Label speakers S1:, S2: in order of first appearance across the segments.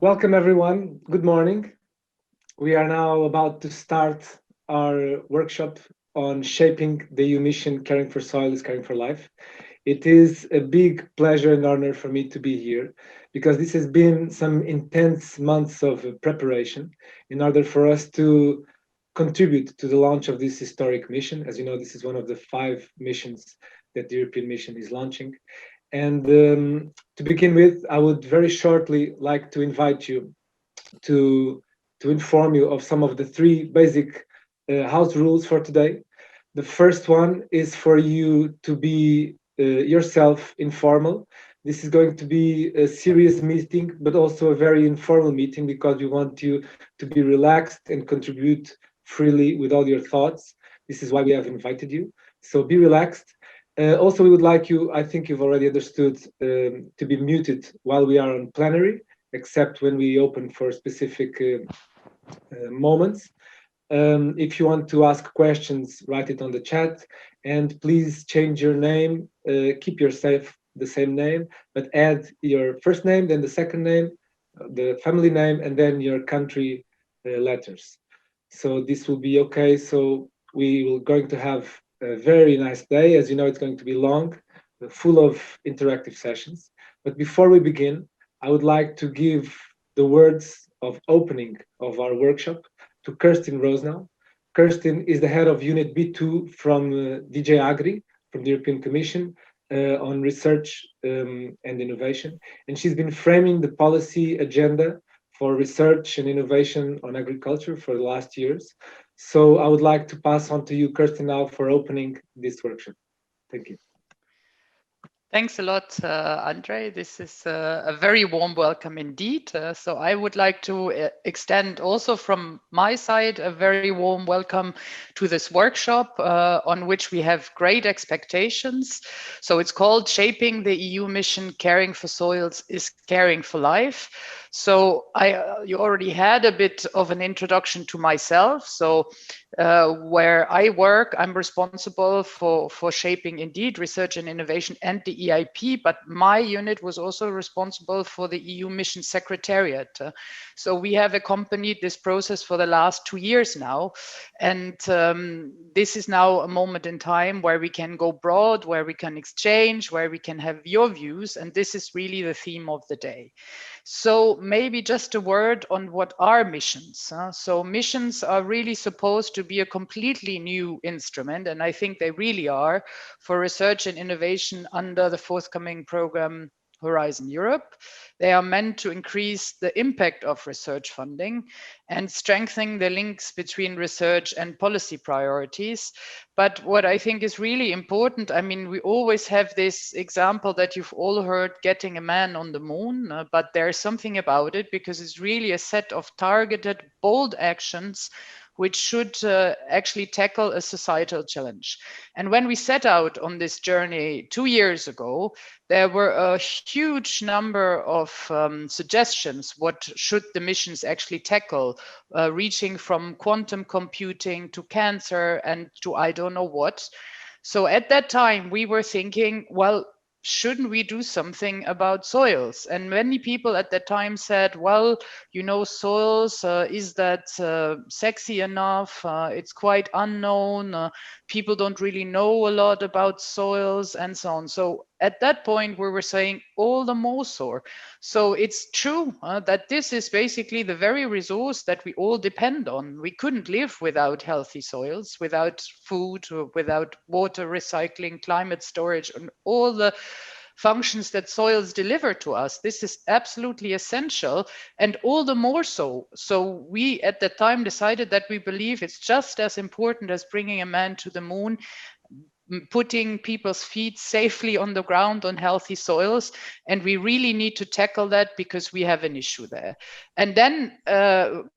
S1: Welcome everyone. Good morning. We are now about to start our workshop on shaping the EU mission, Caring for Soil is Caring for Life. It is a big pleasure and honor for me to be here because this has been some intense months of preparation in order for us to contribute to the launch of this historic mission. As you know, this is one of the 5 missions that the European Mission is launching. And to begin with, I would very shortly like to invite you to, to inform you of some of the 3 basic house rules for today. The first one is for you to be yourself informal. This is going to be a serious meeting, but also a very informal meeting because we want you to be relaxed and contribute freely with all your thoughts. This is why we have invited you. So be relaxed. Also, we would like you, I think you've already understood, to be muted while we are on plenary, except when we open for specific moments. If you want to ask questions, write it on the chat, and please change your name, keep yourself the same name, but add your first name, then the second name, the family name, and then your country letters. So this will be okay. So we will going to have a very nice day. As you know, it's going to be long, full of interactive sessions. But before we begin, I would like to give the words of opening of our workshop to Kerstin Rosenow. Kerstin is the head of Unit B2 from EIP-AGRI, from the European Commission, on research and innovation. And she's been framing the policy agenda for research and innovation on agriculture for the last years. So I would like to pass on to you, Kerstin, now for opening this workshop. Thank you.
S2: Thanks a lot, Andre. This is a very warm welcome indeed. So I would like to extend also from my side a very warm welcome to this workshop on which we have great expectations. So it's called Shaping the EU Mission, Caring for Soils is Caring for Life. So you already had a bit of an introduction to myself. So where I work, I'm responsible for shaping indeed research and innovation and the EIP, but my unit was also responsible for the EU Mission Secretariat. So we have accompanied this process for the last 2 years now. And this is now a moment in time where we can go broad, where we can exchange, where we can have your views. And this is really the theme of the day. So maybe just a word on what are missions. So missions are really supposed to be a completely new instrument, and I think they really are, for research and innovation under the forthcoming program Horizon Europe. They are meant to increase the impact of research funding and strengthen the links between research and policy priorities. But what I think is really important, I mean, we always have this example that you've all heard, getting a man on the moon, but there's something about it because it's really a set of targeted, bold actions which should actually tackle a societal challenge. And when we set out on this journey 2 years ago, there were a huge number of suggestions. What should the missions actually tackle, reaching from quantum computing to cancer and to I don't know what. So at that time, we were thinking, well, shouldn't we do something about soils? And many people at that time said, well, you know, soils, is that sexy enough? It's quite unknown. People don't really know a lot about soils and so on. So at that point, we were saying all the more so. So it's true that this is basically the very resource that we all depend on. We couldn't live without healthy soils, without food, without water recycling, climate storage, and all the functions that soils deliver to us. This is absolutely essential, and all the more so. So we at the time decided that we believe it's just as important as bringing a man to the moon, putting people's feet safely on the ground on healthy soils. And we really need to tackle that because we have an issue there. And then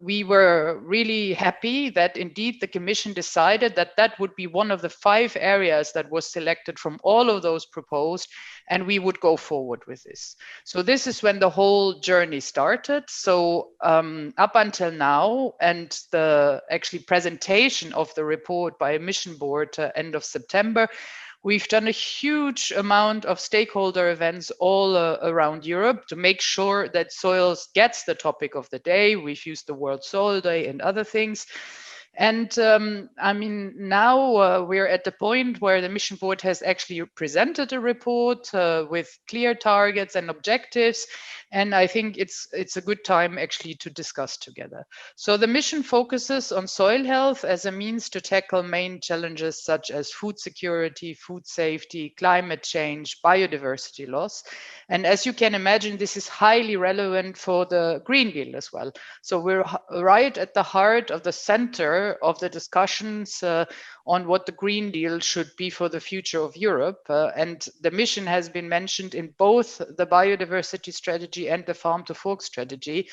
S2: we were really happy that indeed the Commission decided that that would be one of the 5 areas that was selected from all of those proposed, and we would go forward with this. So this is when the whole journey started. So up until now, and the actually presentation of the report by a mission board end of September, We've done a huge amount of stakeholder events all around Europe to make sure that soils gets the topic of the day. We've used the World Soil Day and other things. And I mean, now we're at the point where the mission board has actually presented a report with clear targets and objectives. And I think it's a good time actually to discuss together. So the mission focuses on soil health as a means to tackle main challenges such as food security, food safety, climate change, biodiversity loss. And as you can imagine, this is highly relevant for the Green Deal as well. So we're right at the heart of the center of the discussions on what the Green Deal should be for the future of Europe. And the mission has been mentioned in both the biodiversity strategy and the farm to fork strategy.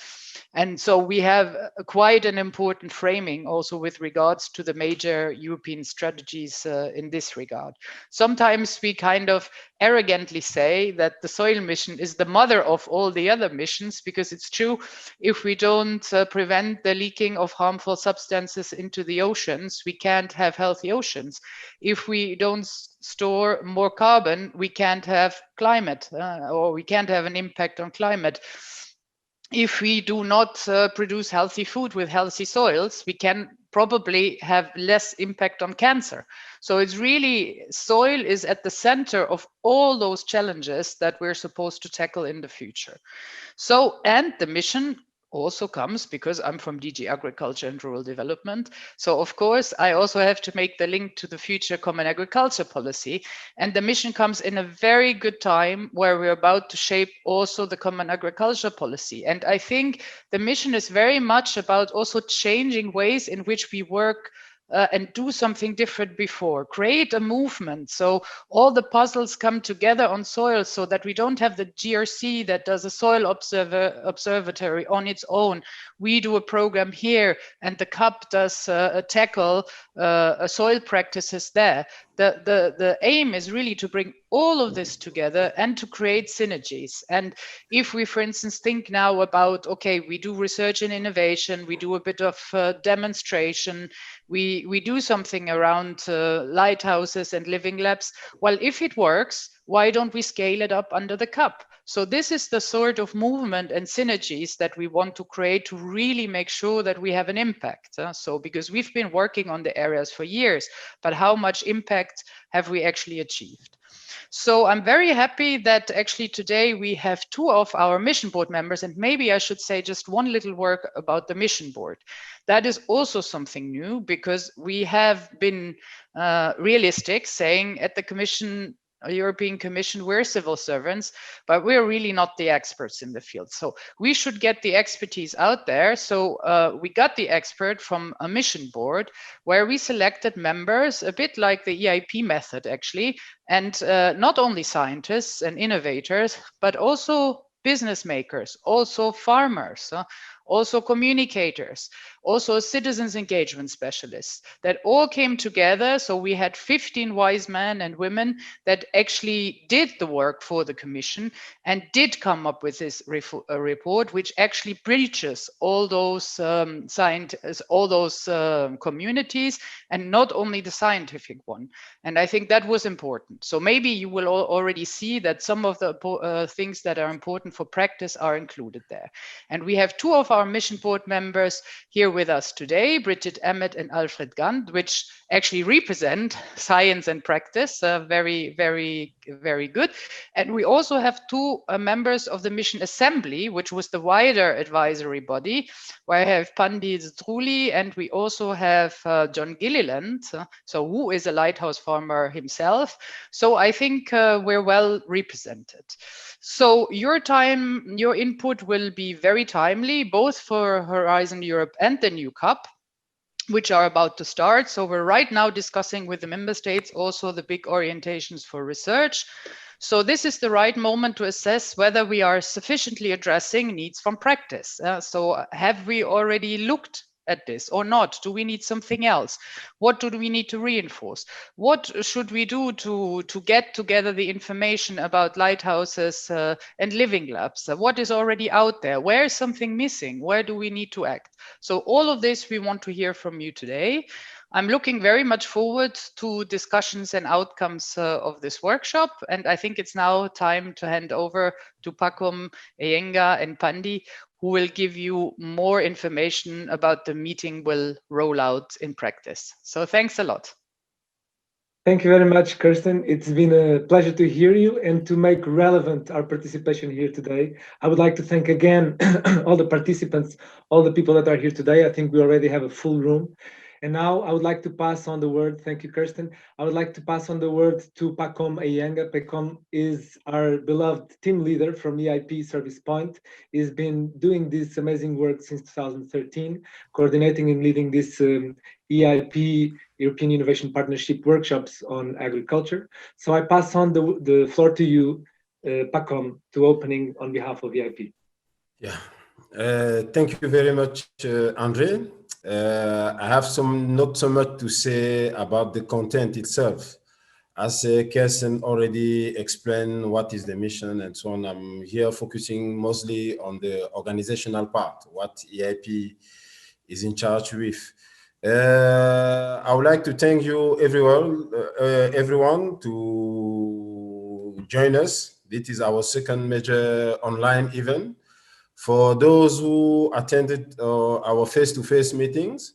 S2: And so we have quite an important framing also with regards to the major European strategies in this regard. Sometimes we kind of arrogantly say that the soil mission is the mother of all the other missions, because it's true, if we don't prevent the leaking of harmful substances into the oceans, we can't have healthy oceans. If we don't store more carbon, we can't have climate or we can't have an impact on climate. If we do not produce healthy food with healthy soils, we can probably have less impact on cancer. So it's really, soil is at the center of all those challenges that we're supposed to tackle in the future. So, and the mission also comes because I'm from DG Agriculture and Rural Development. So of course, I also have to make the link to the future Common Agriculture Policy. And the mission comes in a very good time where we're about to shape also the Common Agriculture Policy. And I think the mission is very much about also changing ways in which we work and do something different before, create a movement. So all the puzzles come together on soil so that we don't have the GRC that does a soil observatory on its own. We do a program here and the CAP does tackle soil practices there. The aim is really to bring all of this together and to create synergies. And if we, for instance, think now about, okay, we do research and innovation, we do a bit of demonstration, we do something around lighthouses and living labs. Well, if it works, why don't we scale it up under the CAP? So this is the sort of movement and synergies that we want to create to really make sure that we have an impact. So because we've been working on the areas for years, but how much impact have we actually achieved? So I'm very happy that actually today we have two of our mission board members, and maybe I should say just one little word about the mission board. That is also something new because we have been realistic, saying at the Commission, European Commission, we're civil servants, but we're really not the experts in the field. So we should get the expertise out there. So we got the expert from a mission board where we selected members, a bit like the EIP method actually, and not only scientists and innovators, but also business makers, also farmers, also communicators, also citizens engagement specialists that all came together. So we had 15 wise men and women that actually did the work for the Commission and did come up with this report, which actually bridges all those scientists, all those communities, and not only the scientific one. And I think that was important. So maybe you will already see that some of the things that are important for practice are included there. And we have two of our mission board members here with us today, Bridget Emmett and Alfred Gant, which actually represent science and practice, very, very, very good. And we also have two members of the Mission Assembly, which was the wider advisory body, where I have Pandi Truli, and we also have John Gilliland, so who is a lighthouse farmer himself. So I think we're well represented. So your input will be very timely, both for Horizon Europe and the new CAP, which are about to start. So we're right now discussing with the member states also the big orientations for research. So this is the right moment to assess whether we are sufficiently addressing needs from practice. So have we already looked at this or not? Do we need something else? What do we need to reinforce? What should we do to get together the information about lighthouses and living labs? What is already out there? Where is something missing? Where do we need to act? So all of this we want to hear from you today. I'm looking very much forward to discussions and outcomes of this workshop. And I think it's now time to hand over to Pakom, Iyengar, and Pandi, who will give you more information about the meeting will roll out in practice. So thanks a lot.
S1: Thank you very much, Kirsten. It's been a pleasure to hear you and to make relevant our participation here today. I would like to thank again all the participants, all the people that are here today. I think we already have a full room. And now I would like to pass on the word. Thank you, Kirsten. I would like to pass on the word to Pakom Iyengar. Pakom is our beloved team leader from EIP Service Point. He's been doing this amazing work since 2013, coordinating and leading this EIP European Innovation Partnership workshops on agriculture. So I pass on the floor to you, Pakom, to opening on behalf of EIP.
S3: Yeah, thank you very much, Andre. I have not so much to say about the content itself. As Kirsten already explained what is the mission and so on, I'm here focusing mostly on the organizational part, what EIP is in charge with. I would like to thank you everyone to join us. This is our second major online event. For those who attended our face-to-face meetings,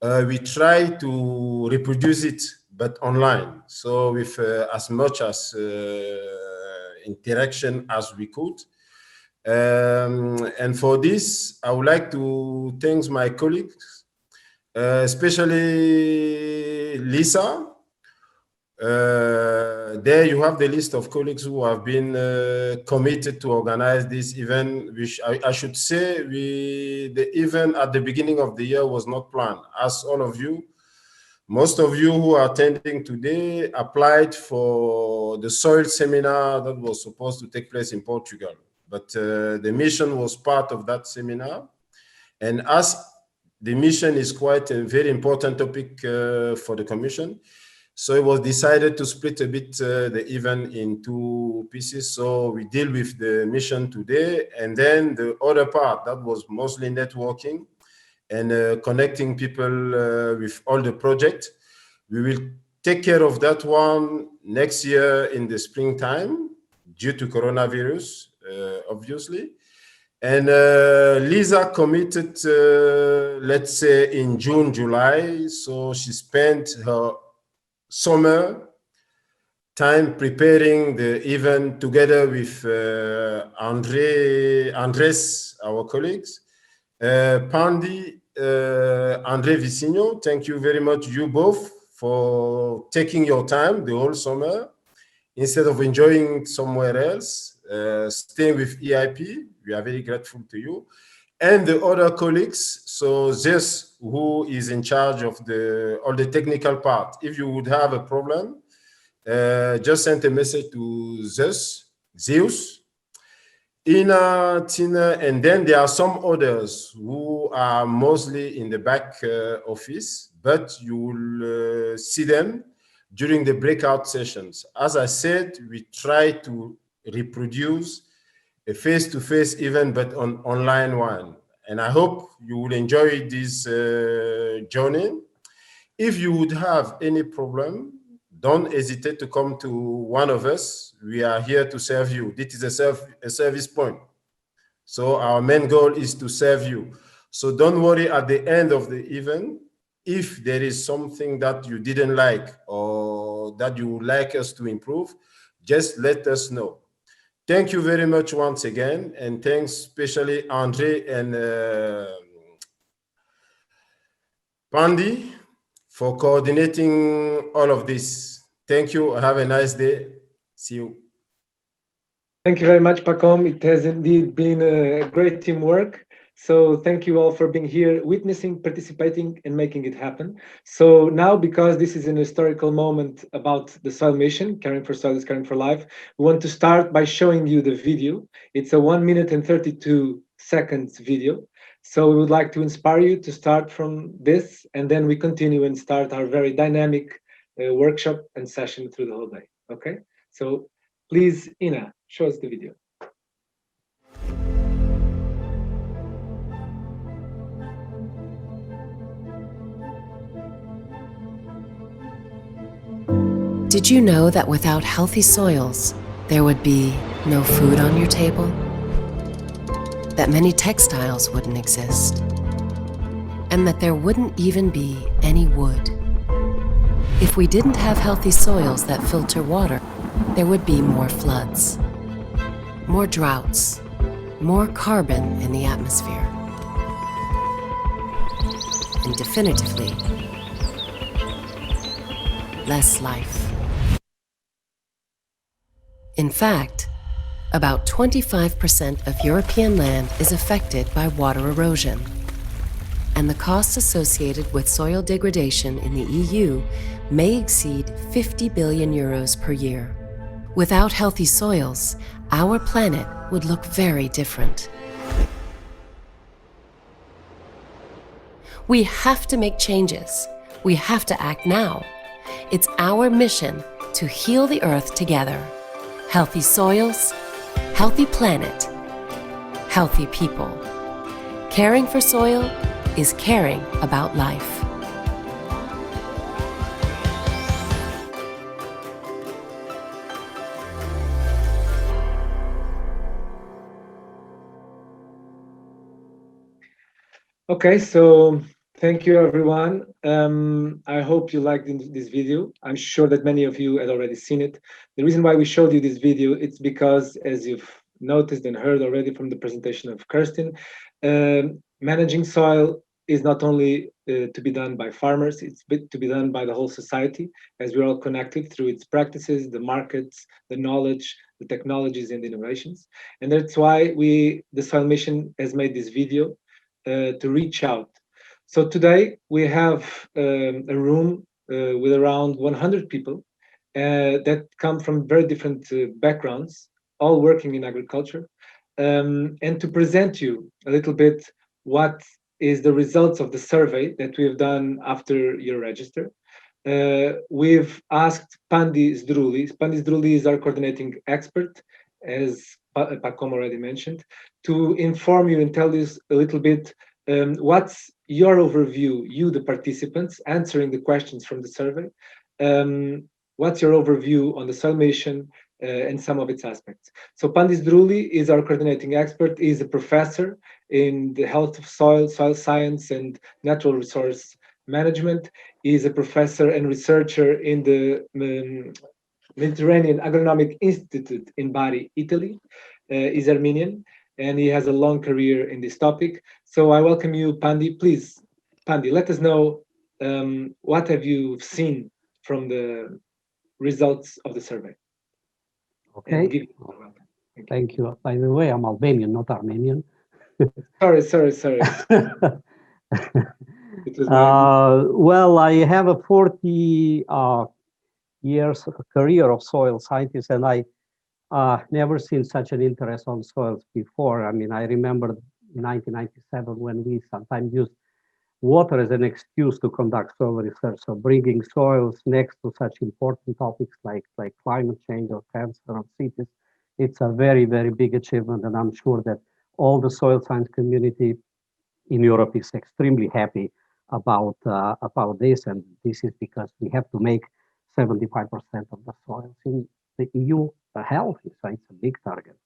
S3: we try to reproduce it, but online. So with as much as interaction as we could. And for this, I would like to thank my colleagues, especially Lisa. There you have the list of colleagues who have been committed to organize this event, which I should say the event at the beginning of the year was not planned. As all of you, most of you who are attending today applied for the soil seminar that was supposed to take place in Portugal. But the mission was part of that seminar. And as the mission is quite a very important topic for the Commission, so it was decided to split a bit the event in two pieces. So we deal with the mission today, and then the other part that was mostly networking and connecting people with all the projects. We will take care of that one next year in the springtime due to coronavirus, obviously. And Lisa committed, let's say in June, July. So she spent her summer time preparing the event together with Andres, our colleagues, Pandi, Andre Vicino. Thank you very much, you both, for taking your time the whole summer instead of enjoying somewhere else, staying with EIP. We are very grateful to you. And the other colleagues, so Zeus, who is in charge of all the technical part. If you would have a problem, just send a message to Zeus, Ina, Tina, and then there are some others who are mostly in the back office, but you will see them during the breakout sessions. As I said, we try to reproduce a face-to-face event, but on online one. And I hope you will enjoy this journey. If you would have any problem, don't hesitate to come to one of us. We are here to serve you. This is a service point. So our main goal is to serve you. So don't worry at the end of the event, if there is something that you didn't like or that you would like us to improve, just let us know. Thank you very much once again, and thanks especially Andre and Pandi for coordinating all of this. Thank you. Have a nice day. See you.
S1: Thank you very much, Pakom. It has indeed been a great teamwork. So thank you all for being here, witnessing, participating, and making it happen. So now, because this is an historical moment about the soil mission, Caring for Soil is Caring for Life, we want to start by showing you the video. It's a 1 minute and 32 seconds video. So we would like to inspire you to start from this, and then we continue and start our very dynamic workshop and session through the whole day. Okay? So please, Ina, show us the video.
S4: Did you know that without healthy soils, there would be no food on your table? That many textiles wouldn't exist? And that there wouldn't even be any wood? If we didn't have healthy soils that filter water, there would be more floods, more droughts, more carbon in the atmosphere, and definitively, less life. In fact, about 25% of European land is affected by water erosion, and the costs associated with soil degradation in the EU may exceed 50 billion euros per year. Without healthy soils, our planet would look very different. We have to make changes. We have to act now. It's our mission to heal the Earth together. Healthy soils, healthy planet, healthy people. Caring for soil is caring about life.
S1: Okay, so thank you, everyone. I hope you liked this video. I'm sure that many of you had already seen it. The reason why we showed you this video, it's because, as you've noticed and heard already from the presentation of Kirsten, managing soil is not only to be done by farmers, it's to be done by the whole society, as we're all connected through its practices, the markets, the knowledge, the technologies, and innovations. And that's why the Soil Mission has made this video to reach out. So today we have a room with around 100 people that come from very different backgrounds, all working in agriculture, and to present you a little bit what is the results of the survey that we have done after your register. We've asked Pandi Zdruli. Pandi Zdruli is our coordinating expert, as Pacom already mentioned, to inform you and tell you a little bit what's your overview, you, the participants, answering the questions from the survey. What's your overview on the Soil Mission and some of its aspects? So Pandi Zdruli is our coordinating expert. He's a professor in the health of soil, soil science, and natural resource management. He's a professor and researcher in the Mediterranean Agronomic Institute in Bari, Italy. He's Armenian, and he has a long career in this topic. So I welcome you, Pandi. Please, Pandi, let us know what have you seen from the results of the survey.
S5: Okay. Thank you. By the way, I'm Albanian, not Armenian.
S1: Sorry.
S5: Well, I have a 40 years career of soil scientist, and I never seen such an interest on soils before. I mean, I remember in 1997 when we sometimes used water as an excuse to conduct soil research. So bringing soils next to such important topics like climate change or cancer of cities, it's a very, very big achievement. And I'm sure that all the soil science community in Europe is extremely happy about this. And this is because we have to make 75% of the soils in the EU healthy. So it's a big target.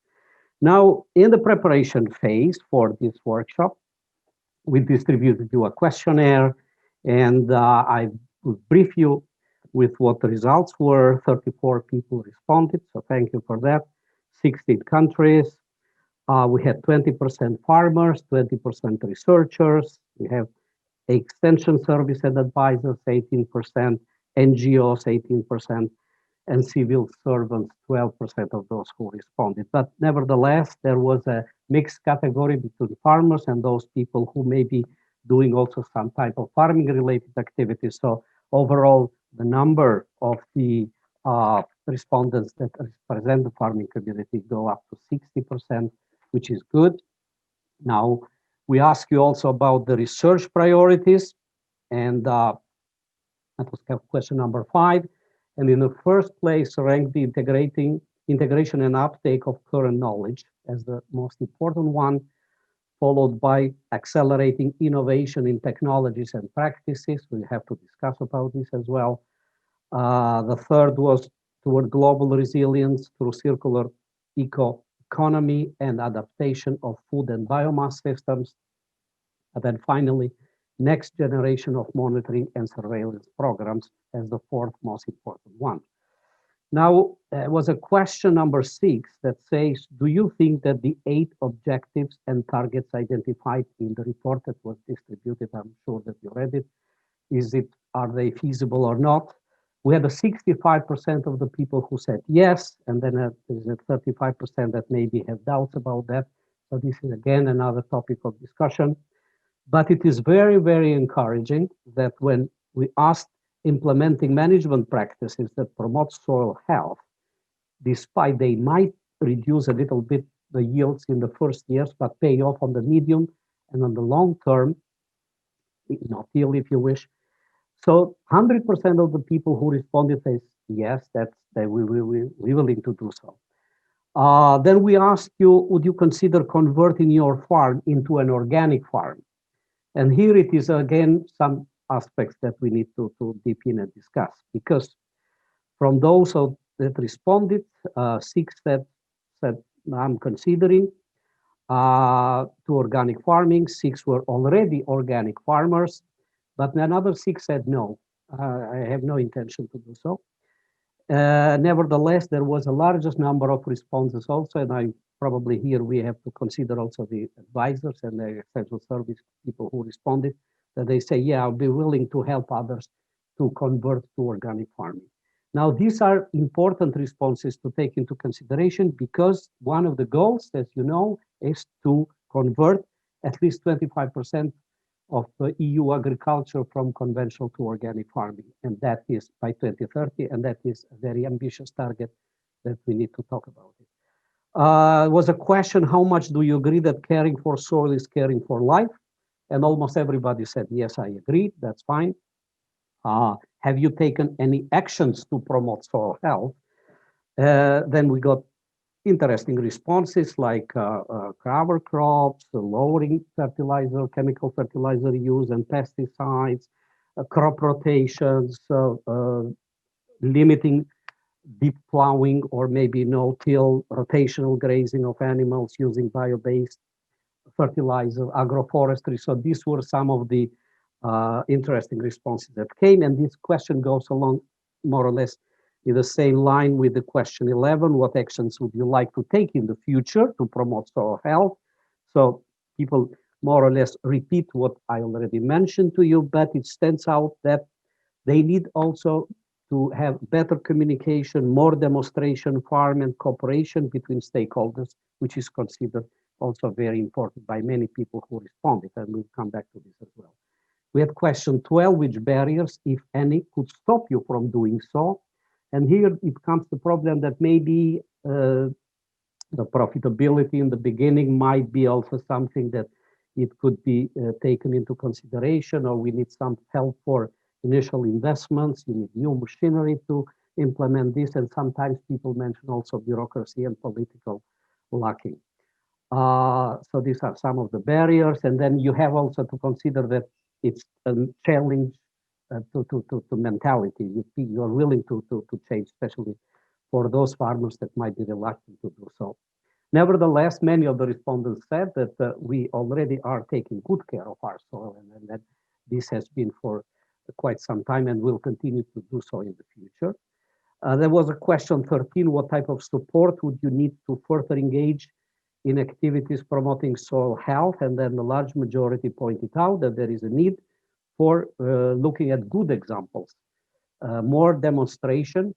S5: Now, in the preparation phase for this workshop, we distributed you a questionnaire, and I will brief you with what the results were. 34 people responded, so thank you for that. 16 countries. We had 20% farmers, 20% researchers. We have extension service and advisors, 18%, NGOs, 18%, and civil servants, 12% of those who responded. But nevertheless, there was a mixed category between farmers and those people who may be doing also some type of farming related activities. So overall, the number of the respondents that represent the farming community go up to 60%, which is good. Now, we ask you also about the research priorities, and that was question number 5. And in the first place, ranked the integration and uptake of current knowledge as the most important one, followed by accelerating innovation in technologies and practices. We have to discuss about this as well. The third was toward global resilience through circular economy and adaptation of food and biomass systems. And then finally, next generation of monitoring and surveillance programs as the fourth most important one. Now, there was a question number 6 that says, do you think that the 8 objectives and targets identified in the report that was distributed, I'm sure that you read it, are they feasible or not? We had a 65% of the people who said yes, and then there's a 35% that maybe have doubts about that. So this is again another topic of discussion. But it is very, very encouraging that when we asked implementing management practices that promote soil health, despite they might reduce a little bit the yields in the first years, but pay off on the medium and on the long term, not yield if you wish. So 100% of the people who responded says yes, we're willing to do so. Then we asked you, would you consider converting your farm into an organic farm? And here it is again, some aspects that we need to deep in and discuss, because from those that responded, 6 said I'm considering to organic farming, 6 were already organic farmers, but another 6 said no, I have no intention to do so. Nevertheless, there was a largest number of responses also, and I probably here we have to consider also the advisors and the essential service people who responded, that they say, yeah, I'll be willing to help others to convert to organic farming. Now, these are important responses to take into consideration, because one of the goals, as you know, is to convert at least 25% of EU agriculture from conventional to organic farming. And that is by 2030, and that is a very ambitious target that we need to talk about it. Was a question, how much do you agree that caring for soil is caring for life? And almost everybody said, yes, I agree, that's fine. Have you taken any actions to promote soil health? Then we got interesting responses like cover crops, lowering chemical fertilizer use and pesticides, crop rotations, limiting deep plowing or maybe no-till, rotational grazing of animals using bio-based fertilizer, agroforestry. So these were some of the interesting responses that came. And this question goes along more or less in the same line with the question 11, what actions would you like to take in the future to promote soil health? So people more or less repeat what I already mentioned to you, but it stands out that they need also to have better communication, more demonstration, farm and cooperation between stakeholders, which is considered also very important by many people who responded, and we'll come back to this as well. We had question 12, which barriers, if any, could stop you from doing so? And here it comes the problem that maybe the profitability in the beginning might be also something that it could be taken into consideration, or we need some help for initial investments, you need new machinery to implement this, and sometimes people mention also bureaucracy and political lacking. So these are some of the barriers, and then you have also to consider that it's a challenge to mentality. You are willing to change, especially for those farmers that might be reluctant to do so. Nevertheless, many of the respondents said that we already are taking good care of our soil, and that this has been for quite some time and will continue to do so in the future. There was a question 13, what type of support would you need to further engage in activities promoting soil health? And then the large majority pointed out that there is a need for looking at good examples, more demonstration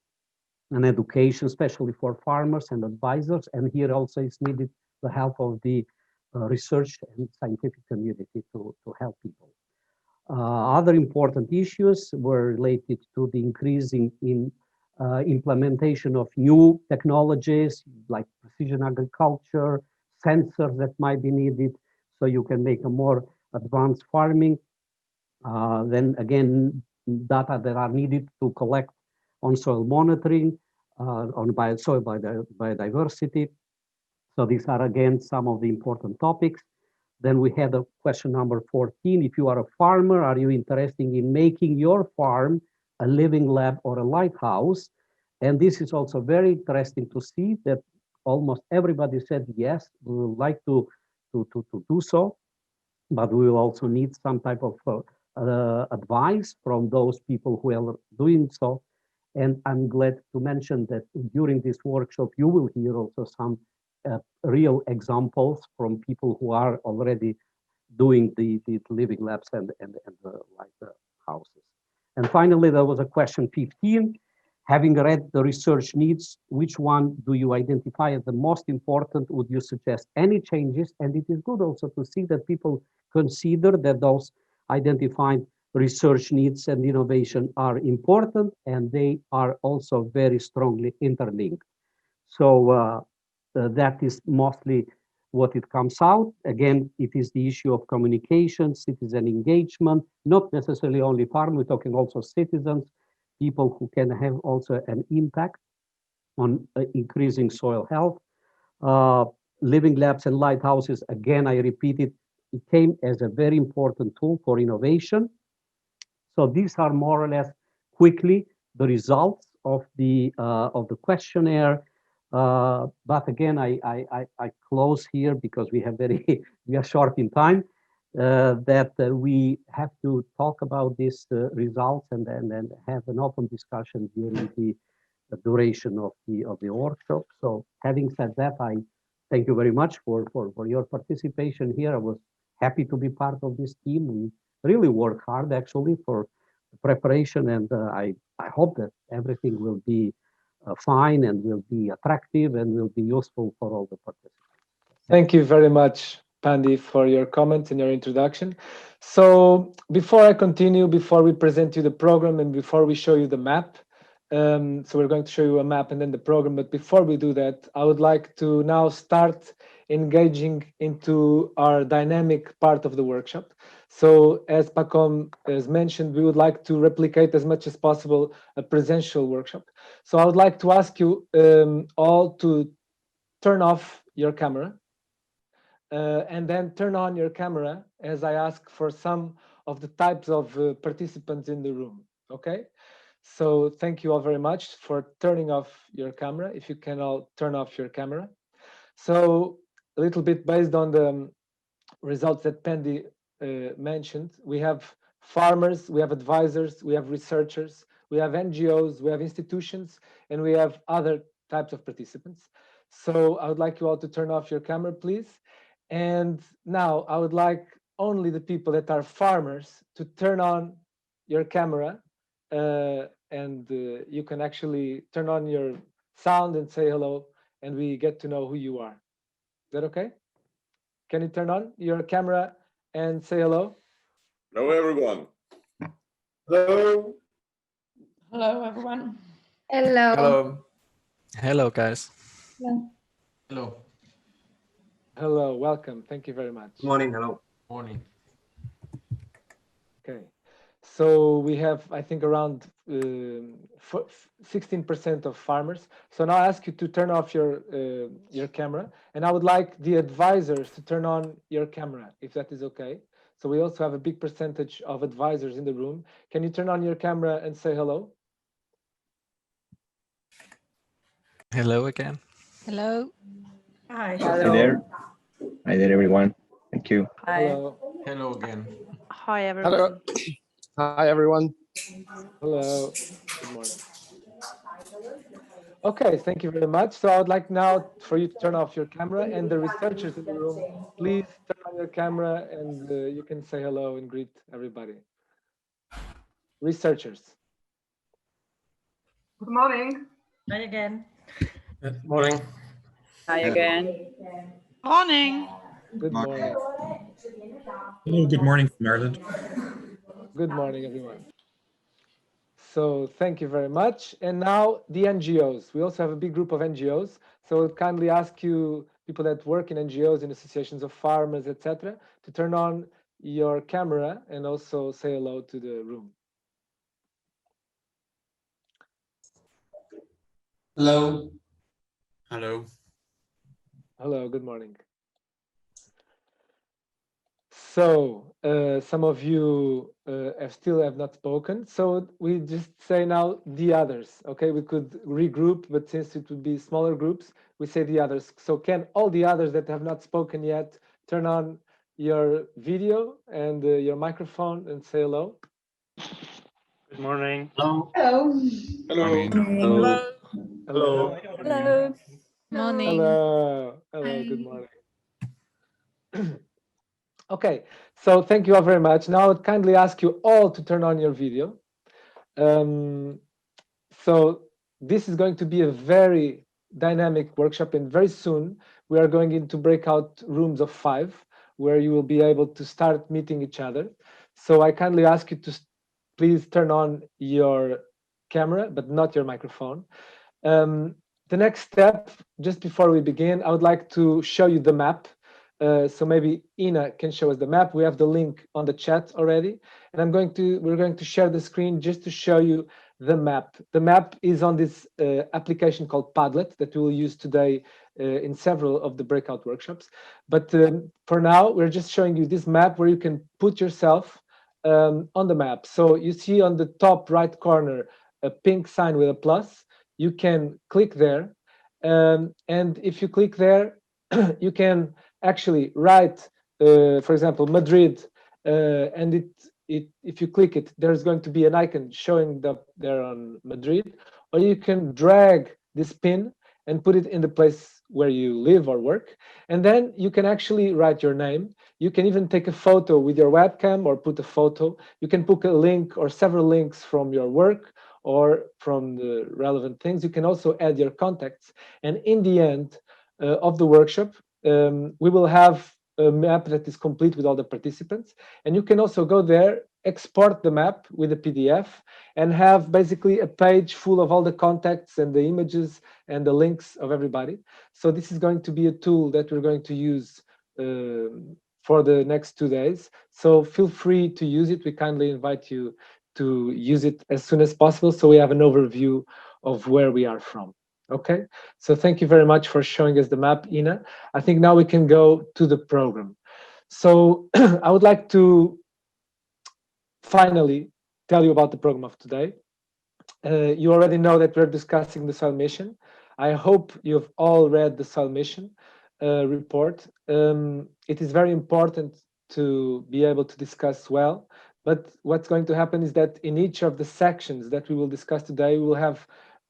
S5: and education, especially for farmers and advisors. And here also is needed the help of the research and scientific community to help people. Other important issues were related to the increasing in implementation of new technologies like precision agriculture, sensors that might be needed so you can make a more advanced farming. Then again, data that are needed to collect on soil monitoring, on soil biodiversity. So these are again some of the important topics. Then we had a question number 14. If you are a farmer, are you interested in making your farm a living lab or a lighthouse. And this is also very interesting to see that almost everybody said, yes, we would like to do so, but we will also need some type of advice from those people who are doing so. And I'm glad to mention that during this workshop, you will hear also some real examples from people who are already doing the living labs and the houses. And finally, there was a question 15. Having read the research needs, which one do you identify as the most important? Would you suggest any changes? And it is good also to see that people consider that those identified research needs and innovation are important, and they are also very strongly interlinked. So that is mostly what it comes out. Again, it is the issue of communication, citizen engagement, not necessarily only farm, we're talking also citizens, people who can have also an impact on increasing soil health. Living labs and lighthouses, again, I repeat it, it came as a very important tool for innovation. So these are more or less quickly the results of the questionnaire. But again, I close here because we have we are short in time. That we have to talk about these results and then have an open discussion during the duration of the workshop. So having said that, I thank you very much for your participation here. I was happy to be part of this team. We really work hard actually for preparation, and I hope that everything will be fine and will be attractive and will be useful for all the participants.
S1: Thank you very much, Pandi, for your comments and your introduction. So before I continue, before we present you the program and before we show you the map, so we're going to show you a map and then the program, but before we do that, I would like to now start engaging into our dynamic part of the workshop. So as Pacom has mentioned, we would like to replicate as much as possible a presential workshop. So I would like to ask you all to turn off your camera and then turn on your camera as I ask for some of the types of participants in the room, okay? So thank you all very much for turning off your camera. If you can all turn off your camera. So a little bit based on the results that Pandi mentioned, we have farmers, we have advisors, we have researchers, we have NGOs, we have institutions, and we have other types of participants. So I would like you all to turn off your camera, please. And now I would like only the people that are farmers to turn on your camera, and you can actually turn on your sound and say hello, and we get to know who you are. Is that okay? Can you turn on your camera and say hello?
S6: Hello, everyone.
S3: Hello.
S7: Hello, everyone.
S8: Hello.
S9: Hello. Hello, guys.
S8: Hello.
S9: Hello.
S1: Hello, welcome. Thank you very much.
S10: Good morning. Hello.
S9: Morning.
S1: Okay, so we have, I think, around 16% of farmers. So now I ask you to turn off your camera, and I would like the advisors to turn on your camera, if that is okay. So we also have a big percentage of advisors in the room. Can you turn on your camera and say hello?
S9: Hello again.
S7: Hello. Hi.
S11: Hi there. Hi there, everyone. Thank you.
S7: Hi.
S1: Hello.
S9: Hello again.
S7: Hi, everyone.
S12: Hello. Hi, everyone.
S1: Hello. Good morning. Okay, thank you very much. So I would like now for you to turn off your camera, and the researchers in the room, please turn on your camera and you can say hello and greet everybody. Researchers.
S13: Good morning.
S7: Hi again.
S10: Good morning.
S13: Hi again.
S7: Morning.
S1: Good morning.
S14: Hello, good morning from Ireland.
S1: Good morning, everyone. So thank you very much. And now the NGOs. We also have a big group of NGOs. So I'll kindly ask you, people that work in NGOs, in associations of farmers, etc., to turn on your camera and also say hello to the room.
S10: Hello.
S14: Hello.
S1: Hello, good morning. So some of you still have not spoken. So we just say now the others. Okay, we could regroup, but since it would be smaller groups, we say the others. So can all the others that have not spoken yet turn on your video and your microphone and say hello?
S8: Good morning.
S10: Hello.
S13: Hello.
S6: Hello.
S3: Hello.
S1: Hello.
S13: Hello. Morning.
S1: Hello. Hello. Good morning. Okay, so thank you all very much. Now I would kindly ask you all to turn on your video. So this is going to be a very dynamic workshop, and very soon we are going into breakout rooms of 5 where you will be able to start meeting each other. So I kindly ask you to please turn on your camera, but not your microphone. The next step, just before we begin, I would like to show you the map. So maybe Ina can show us the map. We have the link on the chat already, and we're going to share the screen just to show you the map. The map is on this application called Padlet that we will use today in several of the breakout workshops. But for now, we're just showing you this map where you can put yourself on the map. So you see on the top right corner a pink sign with a plus. You can click there, and if you click there, you can actually write, for example, Madrid, and if you click it, there's going to be an icon showing up there on Madrid, or you can drag this pin and put it in the place where you live or work, and then you can actually write your name. You can even take a photo with your webcam or put a photo. You can put a link or several links from your work or from the relevant things. You can also add your contacts, and in the end of the workshop, we will have a map that is complete with all the participants, and you can also go there, export the map with a PDF, and have basically a page full of all the contacts and the images and the links of everybody. So this is going to be a tool that we're going to use for the next 2 days. So feel free to use it. We kindly invite you to use it as soon as possible so we have an overview of where we are from. Okay, so thank you very much for showing us the map, Ina. I think now we can go to the program. So I would like to finally tell you about the program of today. You already know that we're discussing the soil mission. I hope you've all read the soil mission report. It is very important to be able to discuss well, but what's going to happen is that in each of the sections that we will discuss today, we will have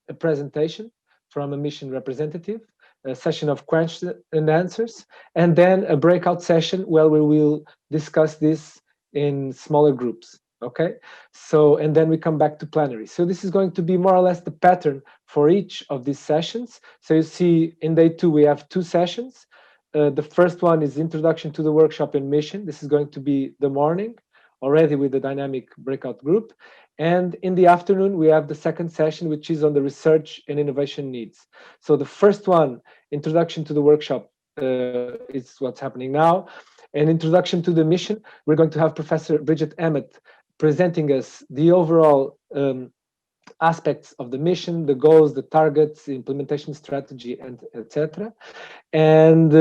S1: a presentation from a mission representative, a session of questions and answers, and then a breakout session where we will discuss this in smaller groups. Okay, so and then we come back to plenary. So this is going to be more or less the pattern for each of these sessions. So you see in day 2 we have 2 sessions. The first one is introduction to the workshop and mission. This is going to be the morning, already with the dynamic breakout group. And in the afternoon, we have the second session, which is on the research and innovation needs. So the first one, introduction to the workshop, is what's happening now. And introduction to the mission, we're going to have Professor Bridget Emmett presenting us the overall aspects of the mission, the goals, the targets, the implementation strategy, and etc. And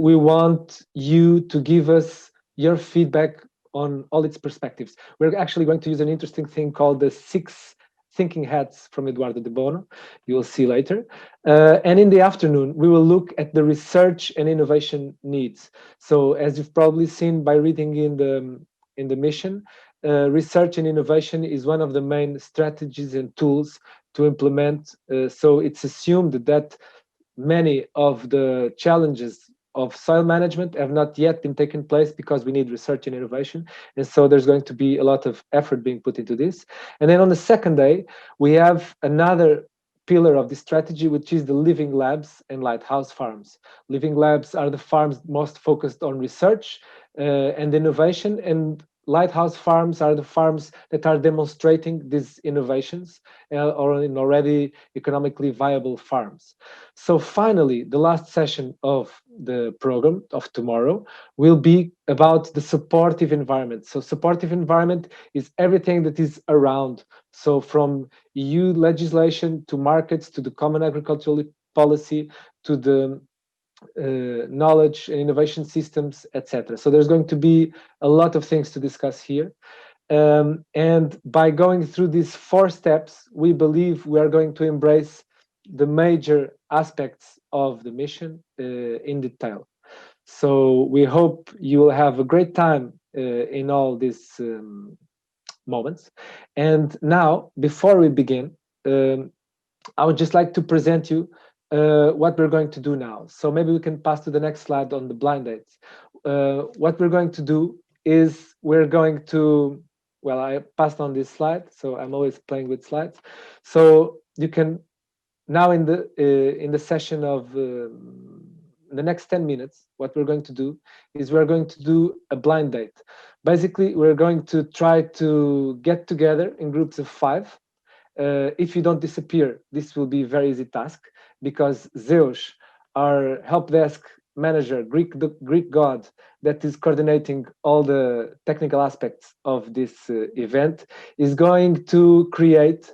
S1: we want you to give us your feedback on all its perspectives. We're actually going to use an interesting thing called the 6 thinking hats from Eduardo de Bono. You will see later. And in the afternoon, we will look at the research and innovation needs. So as you've probably seen by reading in the mission, research and innovation is one of the main strategies and tools to implement. So it's assumed that many of the challenges of soil management have not yet been taken place because we need research and innovation. And so there's going to be a lot of effort being put into this. And then on the second day, we have another pillar of this strategy, which is the living labs and lighthouse farms. Living labs are the farms most focused on research and innovation, and lighthouse farms are the farms that are demonstrating these innovations or in already economically viable farms. So finally, the last session of the program of tomorrow will be about the supportive environment. So supportive environment is everything that is around. So from EU legislation to markets, to the common agricultural policy, to the knowledge and innovation systems, etc. So there's going to be a lot of things to discuss here. And by going through these 4 steps, we believe we are going to embrace the major aspects of the mission in detail. So we hope you will have a great time in all these moments. And now, before we begin, I would just like to present you what we're going to do now. So maybe we can pass to the next slide on the blind dates. What we're going to do is we're going to, well, I passed on this slide, so I'm always playing with slides. So you can now in the session of the next 10 minutes, what we're going to do is we're going to do a blind date. Basically, we're going to try to get together in groups of 5. If you don't disappear, this will be a very easy task because Zeus, our help desk manager, Greek god that is coordinating all the technical aspects of this event, is going to create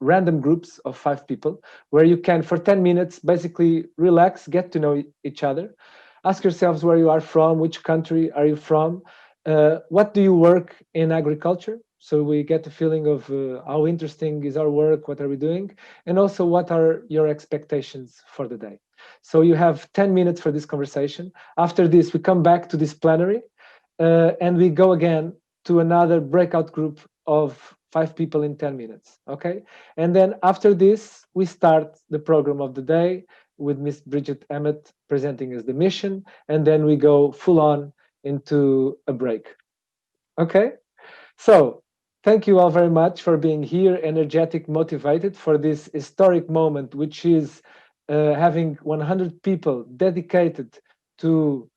S1: random groups of 5 people where you can, for 10 minutes, basically relax, get to know each other, ask yourselves where you are from, which country are you from, what do you work in agriculture? So we get a feeling of how interesting is our work, what are we doing, and also what are your expectations for the day. So you have 10 minutes for this conversation. After this, we come back to this plenary, and we go again to another breakout group of 5 people in 10 minutes, okay? And then after this, we start the program of the day with Miss Bridget Emmett presenting as the mission, and then we go full on into a break, okay? So thank you all very much for being here, energetic, motivated for this historic moment, which is having 100 people dedicated to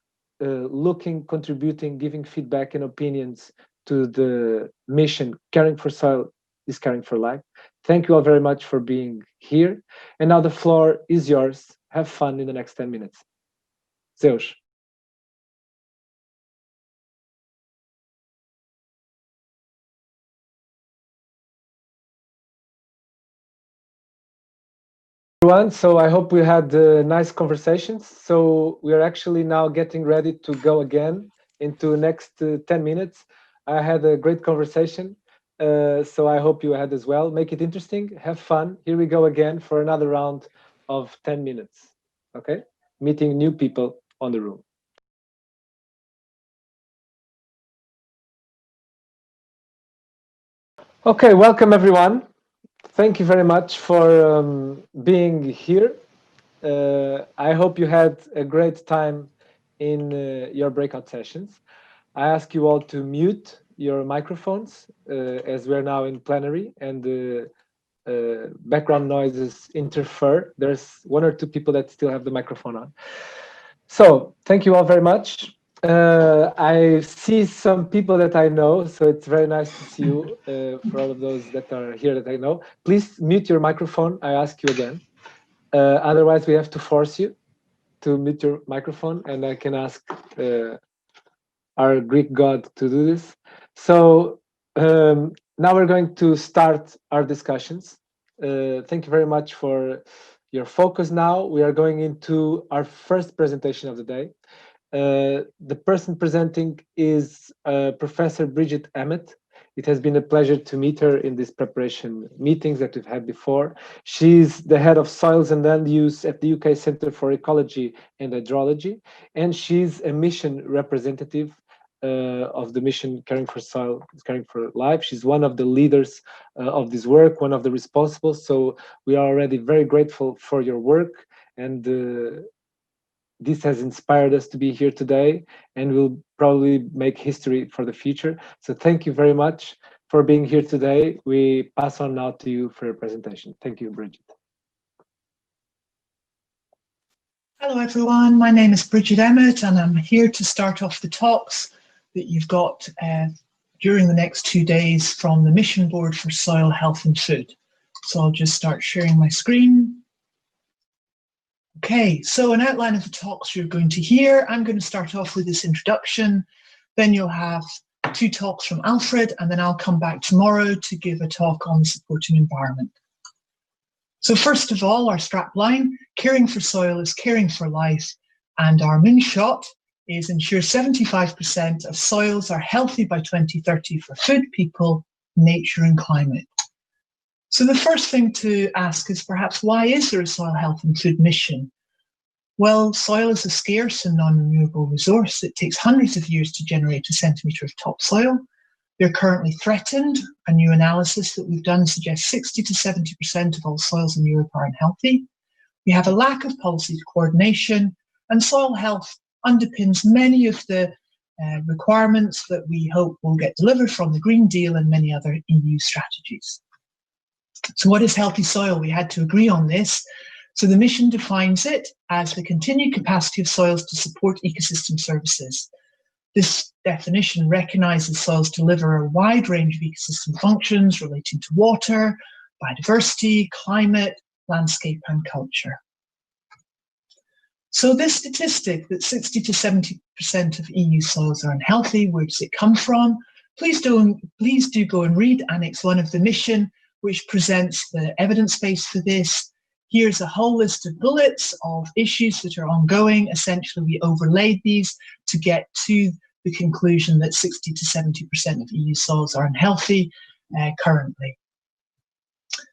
S1: looking, contributing, giving feedback and opinions to the mission, Caring for Soil is Caring for Life. Thank you all very much for being here. And now the floor is yours. Have fun in the next 10 minutes. Zeus. Everyone, so I hope we had nice conversations. So we are actually now getting ready to go again into next 10 minutes. I had a great conversation, so I hope you had as well. Make it interesting, have fun. Here we go again for another round of 10 minutes, okay? Meeting new people on the room. Okay, welcome everyone. Thank you very much for being here. I hope you had a great time in your breakout sessions. I ask you all to mute your microphones as we're now in plenary and the background noises interfere. There's 1 or 2 people that still have the microphone on. So thank you all very much. I see some people that I know, so it's very nice to see you. For all of those that are here that I know, please mute your microphone. I ask you again. Otherwise, we have to force you to mute your microphone, and I can ask our Greek god to do this. So now we're going to start our discussions. Thank you very much for your focus. Now we are going into our first presentation of the day. The person presenting is Professor Bridget Emmett. It has been a pleasure to meet her in these preparation meetings that we've had before. She's the head of soils and land use at the UK Centre for Ecology and Hydrology, and she's a mission representative of the mission Caring for Soil, Caring for Life. She's one of the leaders of this work, one of the responsible. So we are already very grateful for your work, and this has inspired us to be here today and will probably make history for the future. So thank you very much for being here today. We pass on now to you for your presentation. Thank you, Bridget.
S15: Hello everyone, my name is Bridget Emmett and I'm here to start off the talks that you've got during the next 2 days from the Mission Board for Soil, Health and Food. So I'll just start sharing my screen. Okay, so an outline of the talks you're going to hear. I'm going to start off with this introduction, then you'll have 2 talks from Alfred, and then I'll come back tomorrow to give a talk on the supporting environment. So first of all, our strapline, caring for soil is caring for life, and our moonshot is ensure 75% of soils are healthy by 2030 for food, people, nature and climate. So the first thing to ask is perhaps, why is there a soil health and food mission? Well, soil is a scarce and non-renewable resource. It takes hundreds of years to generate a centimetre of topsoil. They're currently threatened. A new analysis that we've done suggests 60 to 70% of all soils in Europe are unhealthy. We have a lack of policy coordination, and soil health underpins many of the requirements that we hope will get delivered from the Green Deal and many other EU strategies. So what is healthy soil? We had to agree on this. So the mission defines it as the continued capacity of soils to support ecosystem services. This definition recognises soils deliver a wide range of ecosystem functions relating to water, biodiversity, climate, landscape and culture. So this statistic that 60 to 70% of EU soils are unhealthy, where does it come from? Please do go and read Annex 1 of the mission, which presents the evidence base for this. Here's a whole list of bullets of issues that are ongoing. Essentially, we overlaid these to get to the conclusion that 60 to 70% of EU soils are unhealthy currently.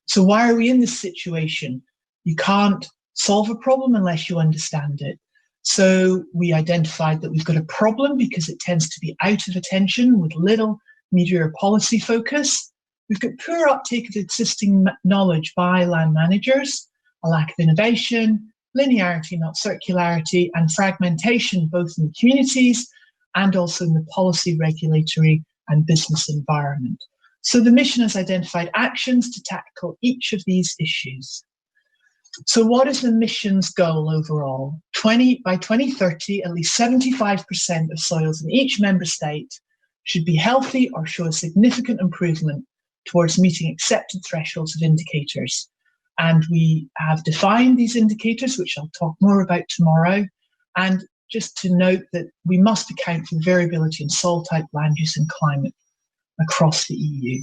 S15: So why are we in this situation? You can't solve a problem unless you understand it. So we identified that we've got a problem because it tends to be out of attention with little media or policy focus. We've got poor uptake of existing knowledge by land managers, a lack of innovation, linearity, not circularity, and fragmentation, both in the communities and also in the policy, regulatory, and business environment. So the mission has identified actions to tackle each of these issues. So what is the mission's goal overall? By 2030, at least 75% of soils in each member state should be healthy or show a significant improvement towards meeting accepted thresholds of indicators. And we have defined these indicators, which I'll talk more about tomorrow. And just to note that we must account for the variability in soil type, land use and climate across the EU.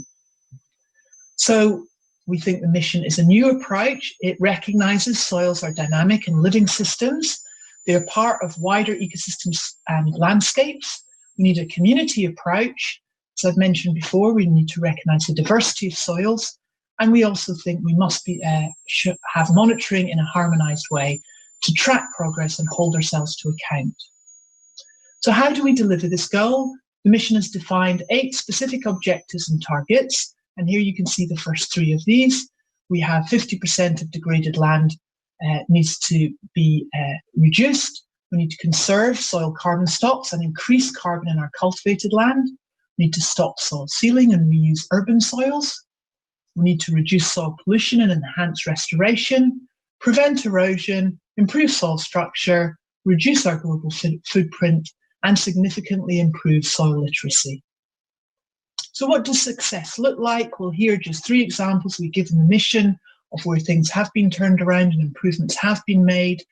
S15: So we think the mission is a new approach. It recognises soils are dynamic and living systems. They're part of wider ecosystems and landscapes. We need a community approach. As I've mentioned before, we need to recognise the diversity of soils. And we also think we must have monitoring in a harmonised way to track progress and hold ourselves to account. So how do we deliver this goal? The mission has defined 8 specific objectives and targets. And here you can see the first 3 of these. We have 50% of degraded land needs to be reduced. We need to conserve soil carbon stocks and increase carbon in our cultivated land. We need to stop soil sealing and reuse urban soils. We need to reduce soil pollution and enhance restoration, prevent erosion, improve soil structure, reduce our global footprint, and significantly improve soil literacy. So what does success look like? Well, here are just 3 examples we give in the mission of where things have been turned around and improvements have been made,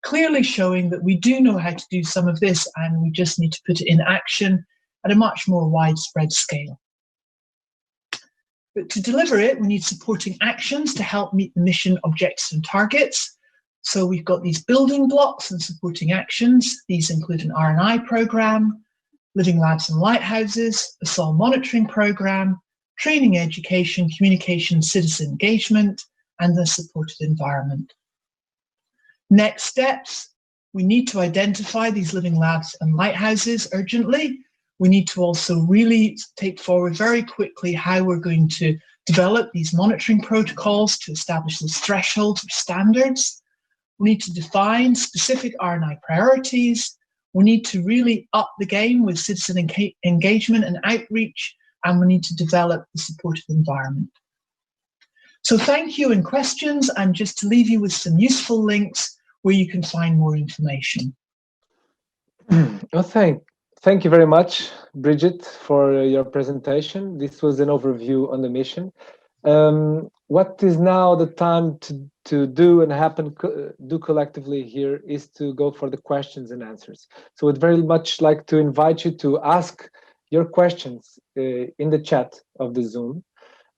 S15: clearly showing that we do know how to do some of this and we just need to put it in action at a much more widespread scale. But to deliver it, we need supporting actions to help meet the mission objectives and targets. So we've got these building blocks and supporting actions. These include an R&I programme, living labs and lighthouses, a soil monitoring programme, training, education, communication, citizen engagement, and a supported environment. Next steps, we need to identify these living labs and lighthouses urgently. We need to also really take forward very quickly how we're going to develop these monitoring protocols to establish those thresholds or standards. We need to define specific R&I priorities. We need to really up the game with citizen engagement and outreach, and we need to develop the supportive environment. So thank you and questions, and just to leave you with some useful links where you can find more information.
S1: Well, thank you very much, Bridget, for your presentation. This was an overview on the mission. What is now the time to do and do collectively here is to go for the questions and answers. So I'd very much like to invite you to ask your questions in the chat of the Zoom.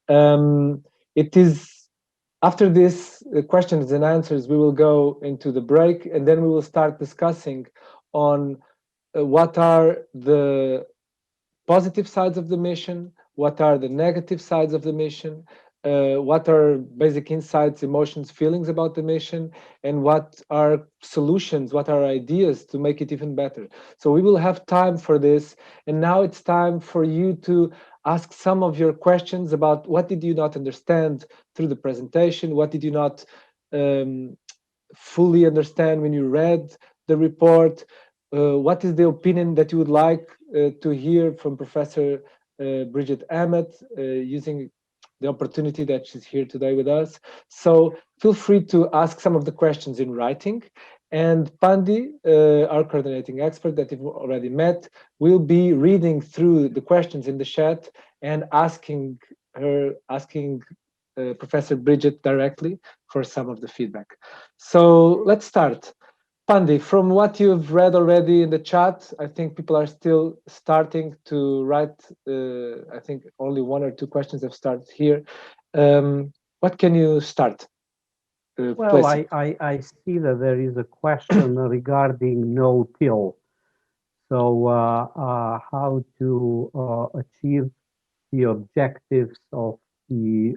S1: It is After this questions and answers, we will go into the break, and then we will start discussing on what are the positive sides of the mission, what are the negative sides of the mission, what are basic insights, emotions, feelings about the mission, and what are solutions, what are ideas to make it even better. So we will have time for this, and now it's time for you to ask some of your questions about what did you not understand through the presentation, what did you not fully understand when you read the report, what is the opinion that you would like to hear from Professor Bridget Emmett, using the opportunity that she's here today with us. So feel free to ask some of the questions in writing. And Pandi, our coordinating expert that you've already met, will be reading through the questions in the chat and asking Professor Bridget directly for some of the feedback. So let's start. Pandi, from what you've read already in the chat, I think people are still starting to write. I think only 1 or 2 questions have started here. What can you start?
S5: Well, I see that there is a question regarding no-till. So how to achieve the objectives of the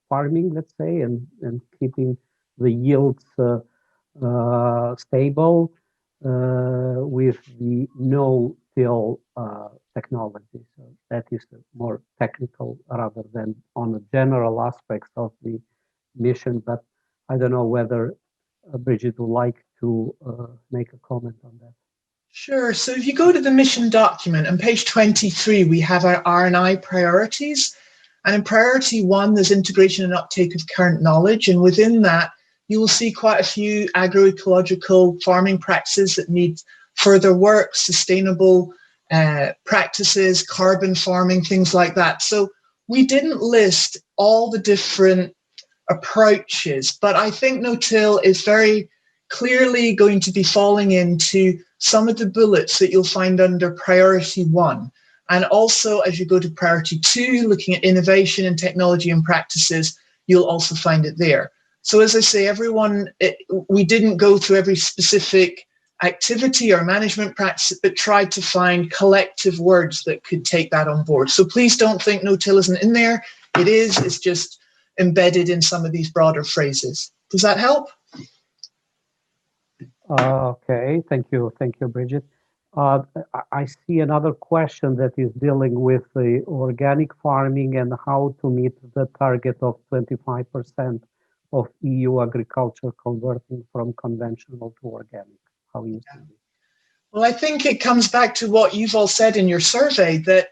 S5: farming, let's say, and keeping the yields stable with the no-till technology. So that is more technical rather than on the general aspects of the mission. But I don't know whether Bridget would like to make a comment on that.
S15: Sure. So if you go to the mission document on page 23, we have our R&I priorities. And in priority 1, there's integration and uptake of current knowledge. And within that, you will see quite a few agroecological farming practices that need further work, sustainable practices, carbon farming, things like that. So we didn't list all the different approaches, but I think no-till is very clearly going to be falling into some of the bullets that you'll find under priority 1. And also, as you go to priority 2, looking at innovation and technology and practices, you'll also find it there. So as I say, we didn't go through every specific activity or management practice, but tried to find collective words that could take that on board. So please don't think no-till isn't in there. It is, it's just embedded in some of these broader phrases. Does that help?
S5: Okay, thank you, Bridget. I see another question that is dealing with the organic farming and how to meet the target of 25% of EU agriculture converting from conventional to organic. How you see it?
S15: Well, I think it comes back to what you've all said in your survey, that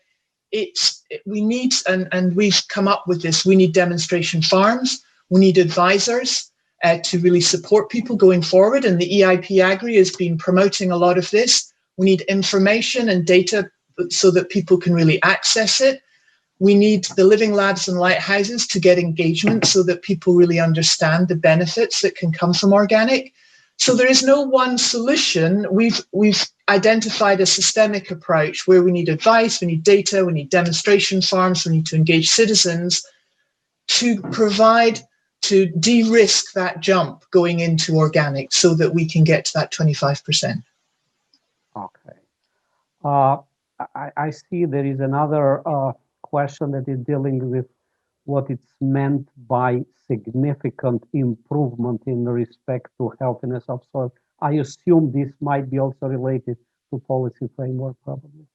S15: we need, and we've come up with this, we need demonstration farms, we need advisors to really support people going forward, and the EIP-AGRI has been promoting a lot of this. We need information and data so that people can really access it. We need the living labs and lighthouses to get engagement so that people really understand the benefits that can come from organic. So there is no one solution. We've identified a systemic approach where we need advice, we need data, we need demonstration farms, we need to engage citizens to provide, to de-risk that jump going into organic so that we can get to that 25%.
S5: Okay. I see there is another question that is dealing with what it's meant by significant improvement in respect to healthiness of soil. I assume this might be also related to policy framework, probably.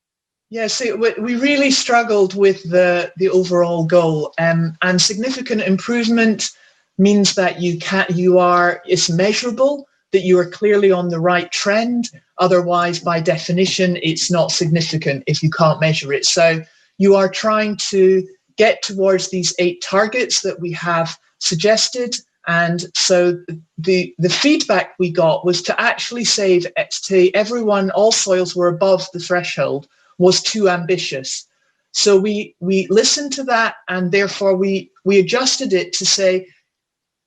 S15: Yes, we really struggled with the overall goal, and significant improvement means that it's measurable, that you are clearly on the right trend. Otherwise, by definition, it's not significant if you can't measure it. So you are trying to get towards these 8 targets that we have suggested. And so the feedback we got was to actually say to everyone, all soils were above the threshold, was too ambitious. So we listened to that, and therefore we adjusted it to say,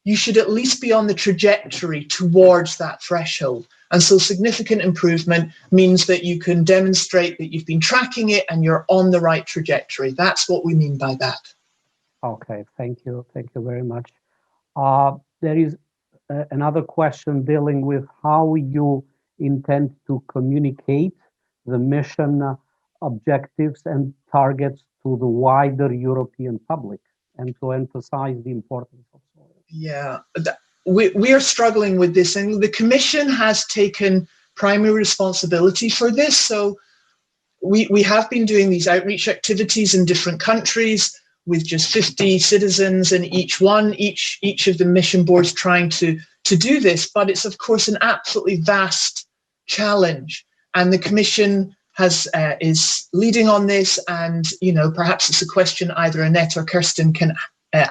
S15: you should at least be on the trajectory towards that threshold. And so significant improvement means that you can demonstrate that you've been tracking it and you're on the right trajectory. That's what we mean by that.
S5: Okay, thank you very much. There is another question dealing with how you intend to communicate the mission objectives and targets to the wider European public and to emphasize the importance of soil.
S15: Yeah, we are struggling with this, and the Commission has taken primary responsibility for this. So we have been doing these outreach activities in different countries with just 50 citizens in each of the mission boards trying to do this. But it's, of course, an absolutely vast challenge. And the Commission is leading on this. And, perhaps it's a question either Annette or Kirsten can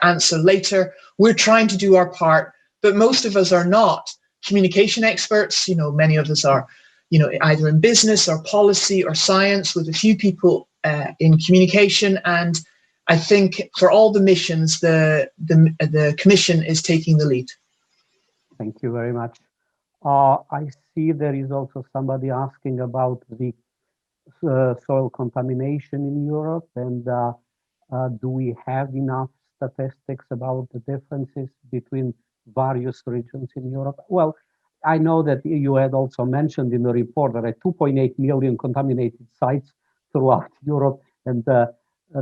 S15: answer later. We're trying to do our part, but most of us are not communication experts. Many of us are, either in business or policy or science, with a few people in communication. And I think for all the missions, the Commission is taking the lead.
S5: Thank you very much. I see there is also somebody asking about the soil contamination in Europe, and do we have enough statistics about the differences between various regions in Europe? Well, I know that you had also mentioned in the report that there are 2.8 million contaminated sites throughout Europe, and that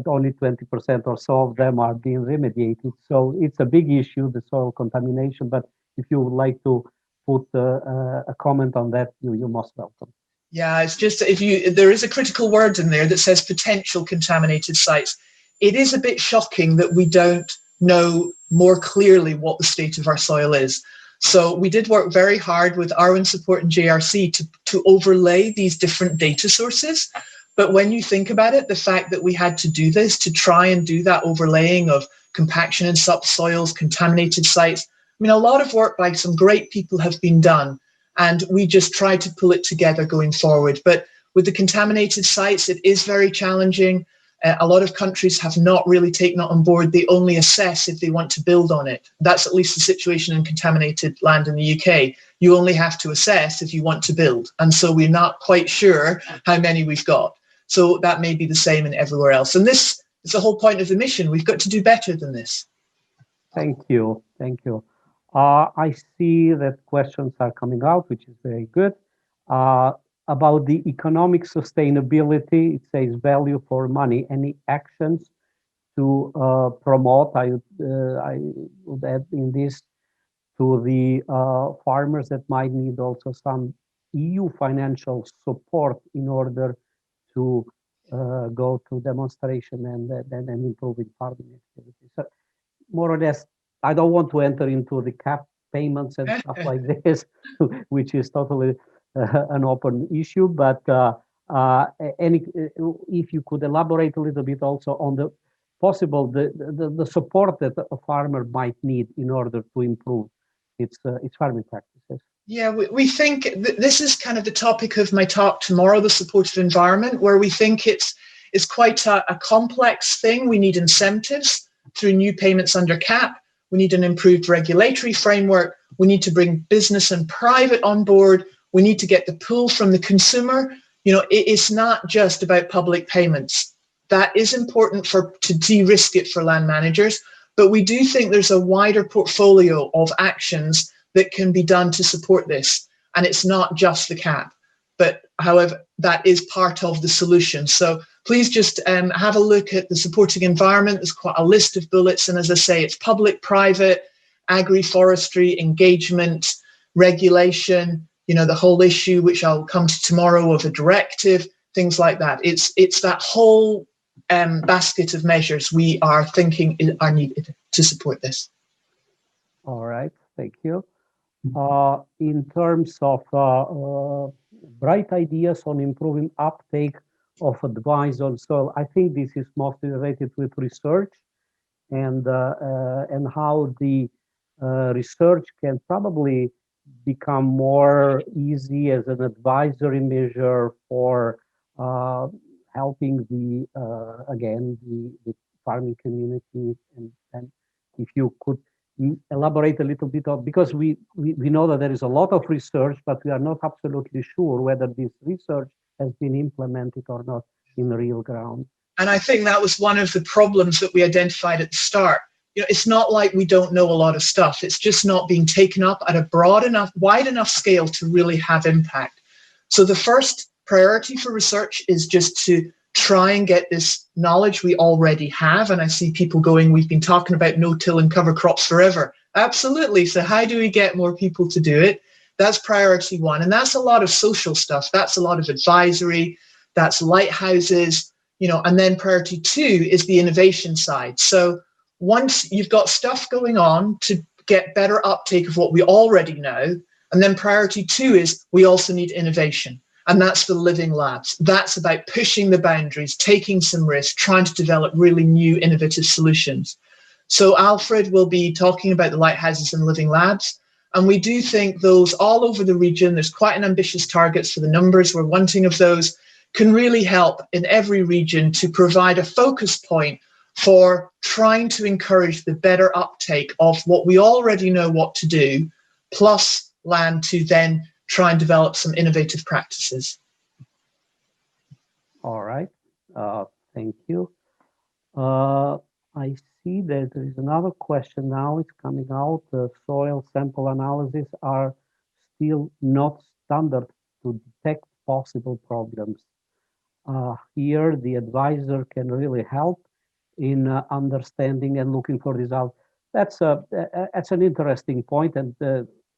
S5: only 20% or so of them are being remediated. So it's a big issue, the soil contamination. But if you would like to put a comment on that, you're most welcome.
S15: Yeah, it's just there is a critical word in there that says potential contaminated sites. It is a bit shocking that we don't know more clearly what the state of our soil is. So we did work very hard with Arwen Support and JRC to overlay these different data sources. But when you think about it, the fact that we had to do this, to try and do that overlaying of compaction in subsoils, contaminated sites, a lot of work by some great people have been done. And we just try to pull it together going forward. But with the contaminated sites, it is very challenging. A lot of countries have not really taken it on board. They only assess if they want to build on it. That's at least the situation in contaminated land in the UK. You only have to assess if you want to build. And so we're not quite sure how many we've got. So that may be the same in everywhere else. And this is the whole point of the mission. We've got to do better than this.
S5: Thank you. Thank you. I see that questions are coming out, which is very good. About the economic sustainability, it says value for money. Any actions to promote? I would add in this to the farmers that might need also some EU financial support in order to go to demonstration and improving farming activities. So more or less, I don't want to enter into the cap payments and stuff like this, which is totally an open issue. But if you could elaborate a little bit also on the possible the support that a farmer might need in order to improve its farming practices.
S15: Yeah, we think this is kind of the topic of my talk tomorrow, the supported environment, where we think it's quite a complex thing. We need incentives through new payments under CAP. We need an improved regulatory framework. We need to bring business and private on board. We need to get the pull from the consumer. It's not just about public payments. That is important to de-risk it for land managers. But we do think there's a wider portfolio of actions that can be done to support this. And it's not just the CAP. But however, that is part of the solution. So please just have a look at the supporting environment. There's quite a list of bullets. And as I say, it's public, private, agri-forestry, engagement, regulation, the whole issue, which I'll come to tomorrow, of a directive, things like that. It's that whole basket of measures we are thinking are needed to support this.
S5: All right, thank you. In terms of bright ideas on improving uptake of advice on soil, I think this is mostly related with research and how the research can probably become more easy as an advisory measure for helping the farming community. And if you could elaborate a little bit on, because we know that there is a lot of research, but we are not absolutely sure whether this research has been implemented or not in the real ground.
S15: And I think that was one of the problems that we identified at the start. it's not like we don't know a lot of stuff. It's just not being taken up at a broad enough, wide enough scale to really have impact. So the first priority for research is just to try and get this knowledge we already have. And I see people going, we've been talking about no-till and cover crops forever. Absolutely. So how do we get more people to do it? That's priority one. And that's a lot of social stuff. That's a lot of advisory. That's lighthouses, and then priority two is the innovation side. So once you've got stuff going on to get better uptake of what we already know, and then priority two is we also need innovation. And that's the living labs. That's about pushing the boundaries, taking some risk, trying to develop really new innovative solutions. So Alfred will be talking about the lighthouses and living labs. And we do think those all over the region, there's quite an ambitious targets for the numbers we're wanting of those, can really help in every region to provide a focus point for trying to encourage the better uptake of what we already know what to do, plus land to then try and develop some innovative practices.
S5: All right, thank you. I see that there is another question now. It's coming out. Soil sample analysis are still not standard to detect possible problems. Here, the advisor can really help in understanding and looking for results. That's an interesting point, and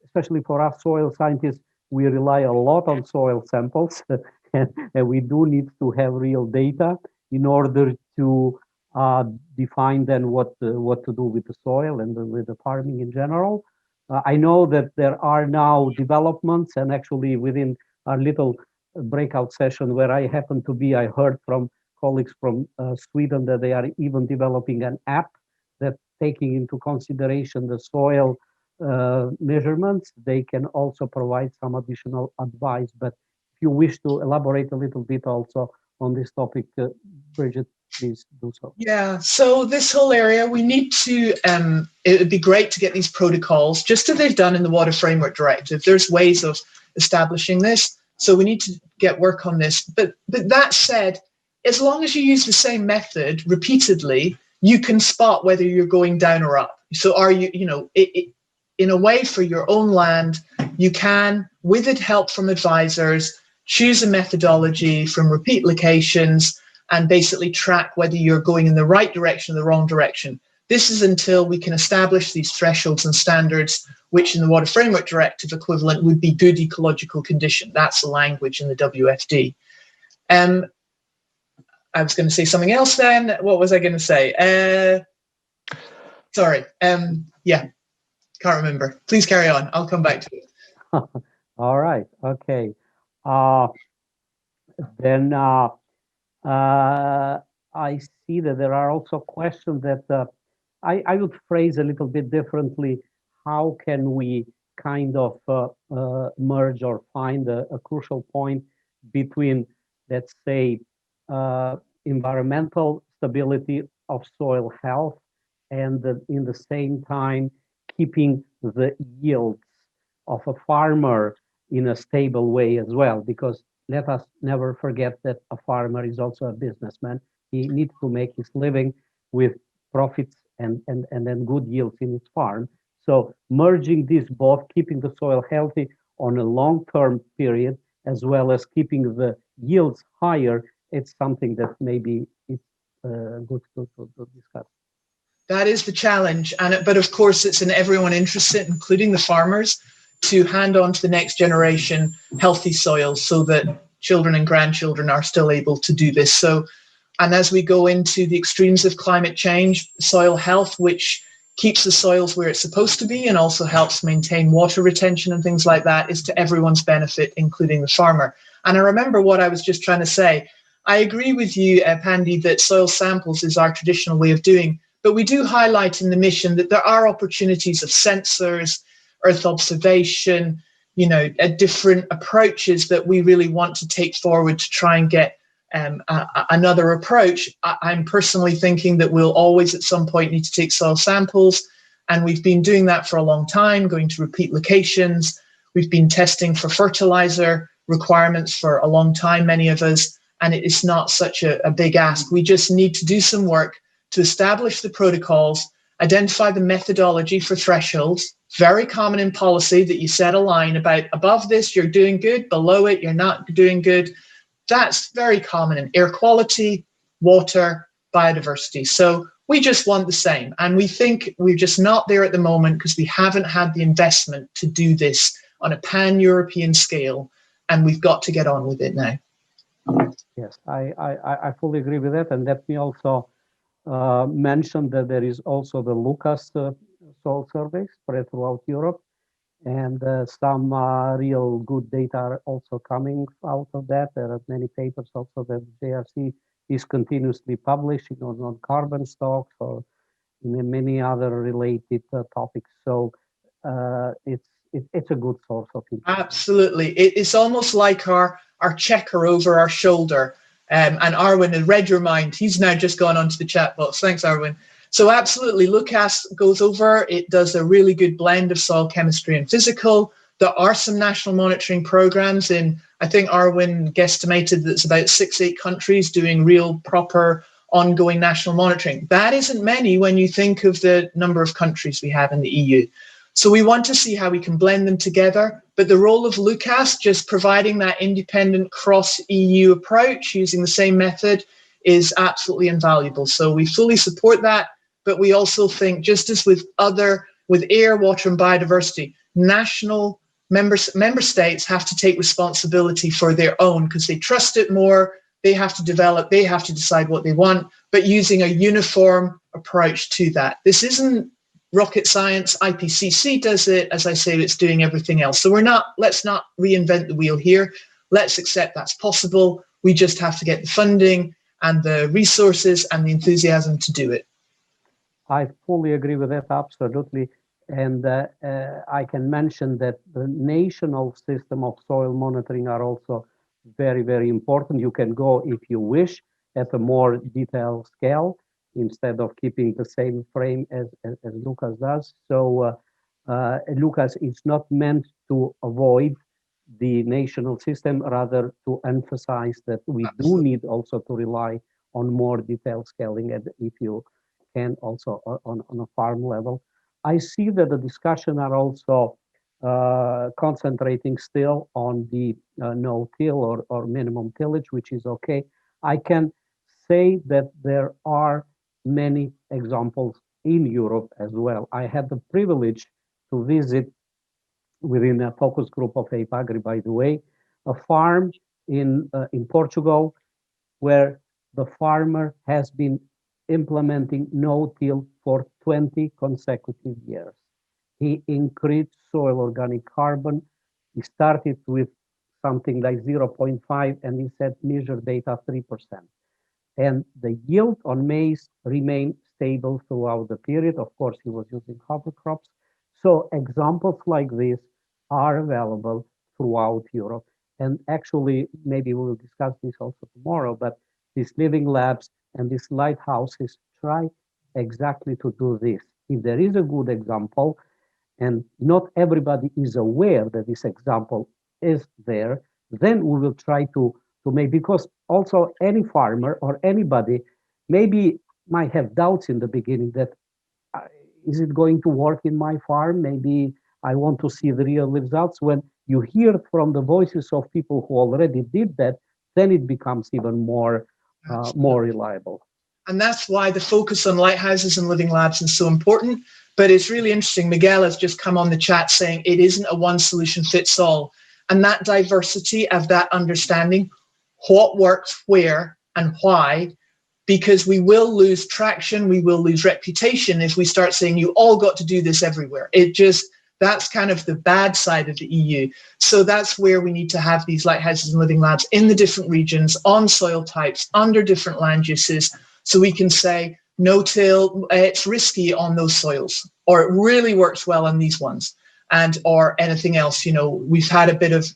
S5: especially for us soil scientists, we rely a lot on soil samples, and we do need to have real data in order to define then what to do with the soil and with the farming in general. I know that there are now developments, and actually within our little breakout session where I happen to be, I heard from colleagues from Sweden that they are even developing an app that, taking into consideration the soil measurements, they can also provide some additional advice. But if you wish to elaborate a little bit also on this topic, Bridget, please do so.
S15: Yeah, so this whole area, we need to, it would be great to get these protocols, just as they've done in the Water Framework Directive. There's ways of establishing this, so we need to get work on this. But that said, as long as you use the same method repeatedly, you can spot whether you're going down or up. So are you, in a way for your own land, you can, with it help from advisors, choose a methodology from repeat locations and basically track whether you're going in the right direction or the wrong direction. This is until we can establish these thresholds and standards, which in the Water Framework Directive equivalent would be good ecological condition. That's the language in the WFD. I was going to say something else then. What was I going to say? Sorry. Yeah, can't remember. Please carry on. I'll come back to it.
S5: All right. Okay. Then I see that there are also questions that I would phrase a little bit differently. How can we kind of merge or find a crucial point between, let's say, environmental stability of soil health and in the same time keeping the yields of a farmer in a stable way as well? Because let us never forget that a farmer is also a businessman. He needs to make his living with profits and then good yields in his farm. So merging these both, keeping the soil healthy on a long-term period, as well as keeping the yields higher, it's something that maybe it's good to discuss.
S15: That is the challenge, but of course it's in everyone interested, including the farmers, to hand on to the next generation healthy soils so that children and grandchildren are still able to do this. So, and as we go into the extremes of climate change, soil health, which keeps the soils where it's supposed to be and also helps maintain water retention and things like that, is to everyone's benefit, including the farmer. And I remember what I was just trying to say. I agree with you, Pandy, that soil samples is our traditional way of doing, but we do highlight in the mission that there are opportunities of sensors, earth observation, different approaches that we really want to take forward to try and get another approach. I'm personally thinking that we'll always at some point need to take soil samples, and we've been doing that for a long time, going to repeat locations. We've been testing for fertilizer requirements for a long time, many of us, and it is not such a big ask. We just need to do some work to establish the protocols identify the methodology for thresholds. Very common in policy that you set a line about above this, you're doing good, below it, you're not doing good. That's very common in air quality, water, biodiversity. So we just want the same. And we think we're just not there at the moment because we haven't had the investment to do this on a pan-European scale. And we've got to get on with it now.
S5: Yes, I fully agree with that. And let me also mention that there is also the Lucas soil survey spread throughout Europe. And some real good data are also coming out of that. There are many papers also that JRC is continuously publishing on carbon stocks or in many other related topics. So it's a good source of information.
S15: Absolutely. It's almost like our checker over our shoulder. And Arwin had read your mind. He's now just gone onto the chat box. Thanks, Arwin. So absolutely, Lucas goes over, it does a really good blend of soil chemistry and physical. There are some national monitoring programs in, I think Arwin guesstimated that it's about 6-8 countries doing real proper ongoing national monitoring. That isn't many when you think of the number of countries we have in the EU. So we want to see how we can blend them together. But the role of Lucas, just providing that independent cross-EU approach using the same method, is absolutely invaluable. So we fully support that. But we also think, just as with air, water, and biodiversity, national member states have to take responsibility for their own because they trust it more. They have to develop, they have to decide what they want, but using a uniform approach to that. This isn't rocket science. IPCC does it. As I say, it's doing everything else. So let's not reinvent the wheel here. Let's accept that's possible. We just have to get the funding and the resources and the enthusiasm to do it.
S5: I fully agree with that, absolutely. And I can mention that the national system of soil monitoring are also very, very important. You can go, if you wish, at a more detailed scale instead of keeping the same frame as Lucas does. So Lucas is not meant to avoid the national system, rather to emphasize that we do need also to rely on more detailed scaling, and if you can also on a farm level. I see that the discussion are also concentrating still on the no-till or minimum tillage, which is okay. I can say that there are many examples in Europe as well. I had the privilege to visit within a focus group of EIP-AGRI, by the way, a farm in Portugal where the farmer has been implementing no-till for 20 consecutive years. He increased soil organic carbon. He started with something like 0.5 and he said measure data 3%. And the yield on maize remained stable throughout the period. Of course, he was using cover crops. So examples like this are available throughout Europe. And actually, maybe we will discuss this also tomorrow, but these living labs and these lighthouses try exactly to do this. If there is a good example, and not everybody is aware that this example is there, then we will try to make, because also any farmer or anybody maybe might have doubts in the beginning that is it going to work in my farm? Maybe I want to see the real results. When you hear from the voices of people who already did that, then it becomes even more reliable.
S15: And that's why the focus on lighthouses and living labs is so important. But it's really interesting. Miguel has just come on the chat saying it isn't a one solution fits all. And that diversity of that understanding, what works where and why, because we will lose traction, we will lose reputation if we start saying you all got to do this everywhere. That's kind of the bad side of the EU. So that's where we need to have these lighthouses and living labs in the different regions, on soil types, under different land uses, so we can say no-till, it's risky on those soils, or it really works well on these ones, and or anything else. You know, we've had a bit of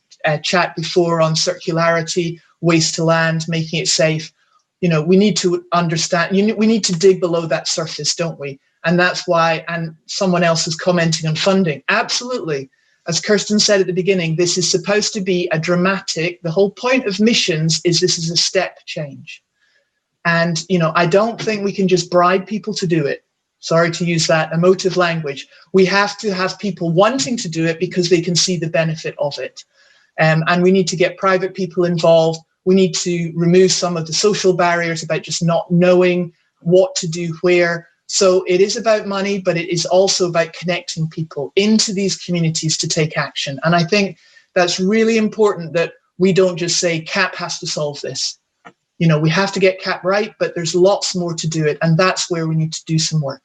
S15: chat before on circularity, waste to land, making it safe. You know, we need to understand, we need to dig below that surface, don't we? And that's why, and someone else is commenting on funding. Absolutely. As Kirsten said at the beginning, this is supposed to be a dramatic, the whole point of missions is this is a step change. And, you know, I don't think we can just bribe people to do it. sorry to use that emotive language, we have to have people wanting to do it because they can see the benefit of it. And we need to get private people involved. We need to remove some of the social barriers about just not knowing what to do where. So it is about money, but it is also about connecting people into these communities to take action. And I think that's really important, that we don't just say CAP has to solve this. You know, we have to get CAP right, but there's lots more to do it. And that's where we need to do some work.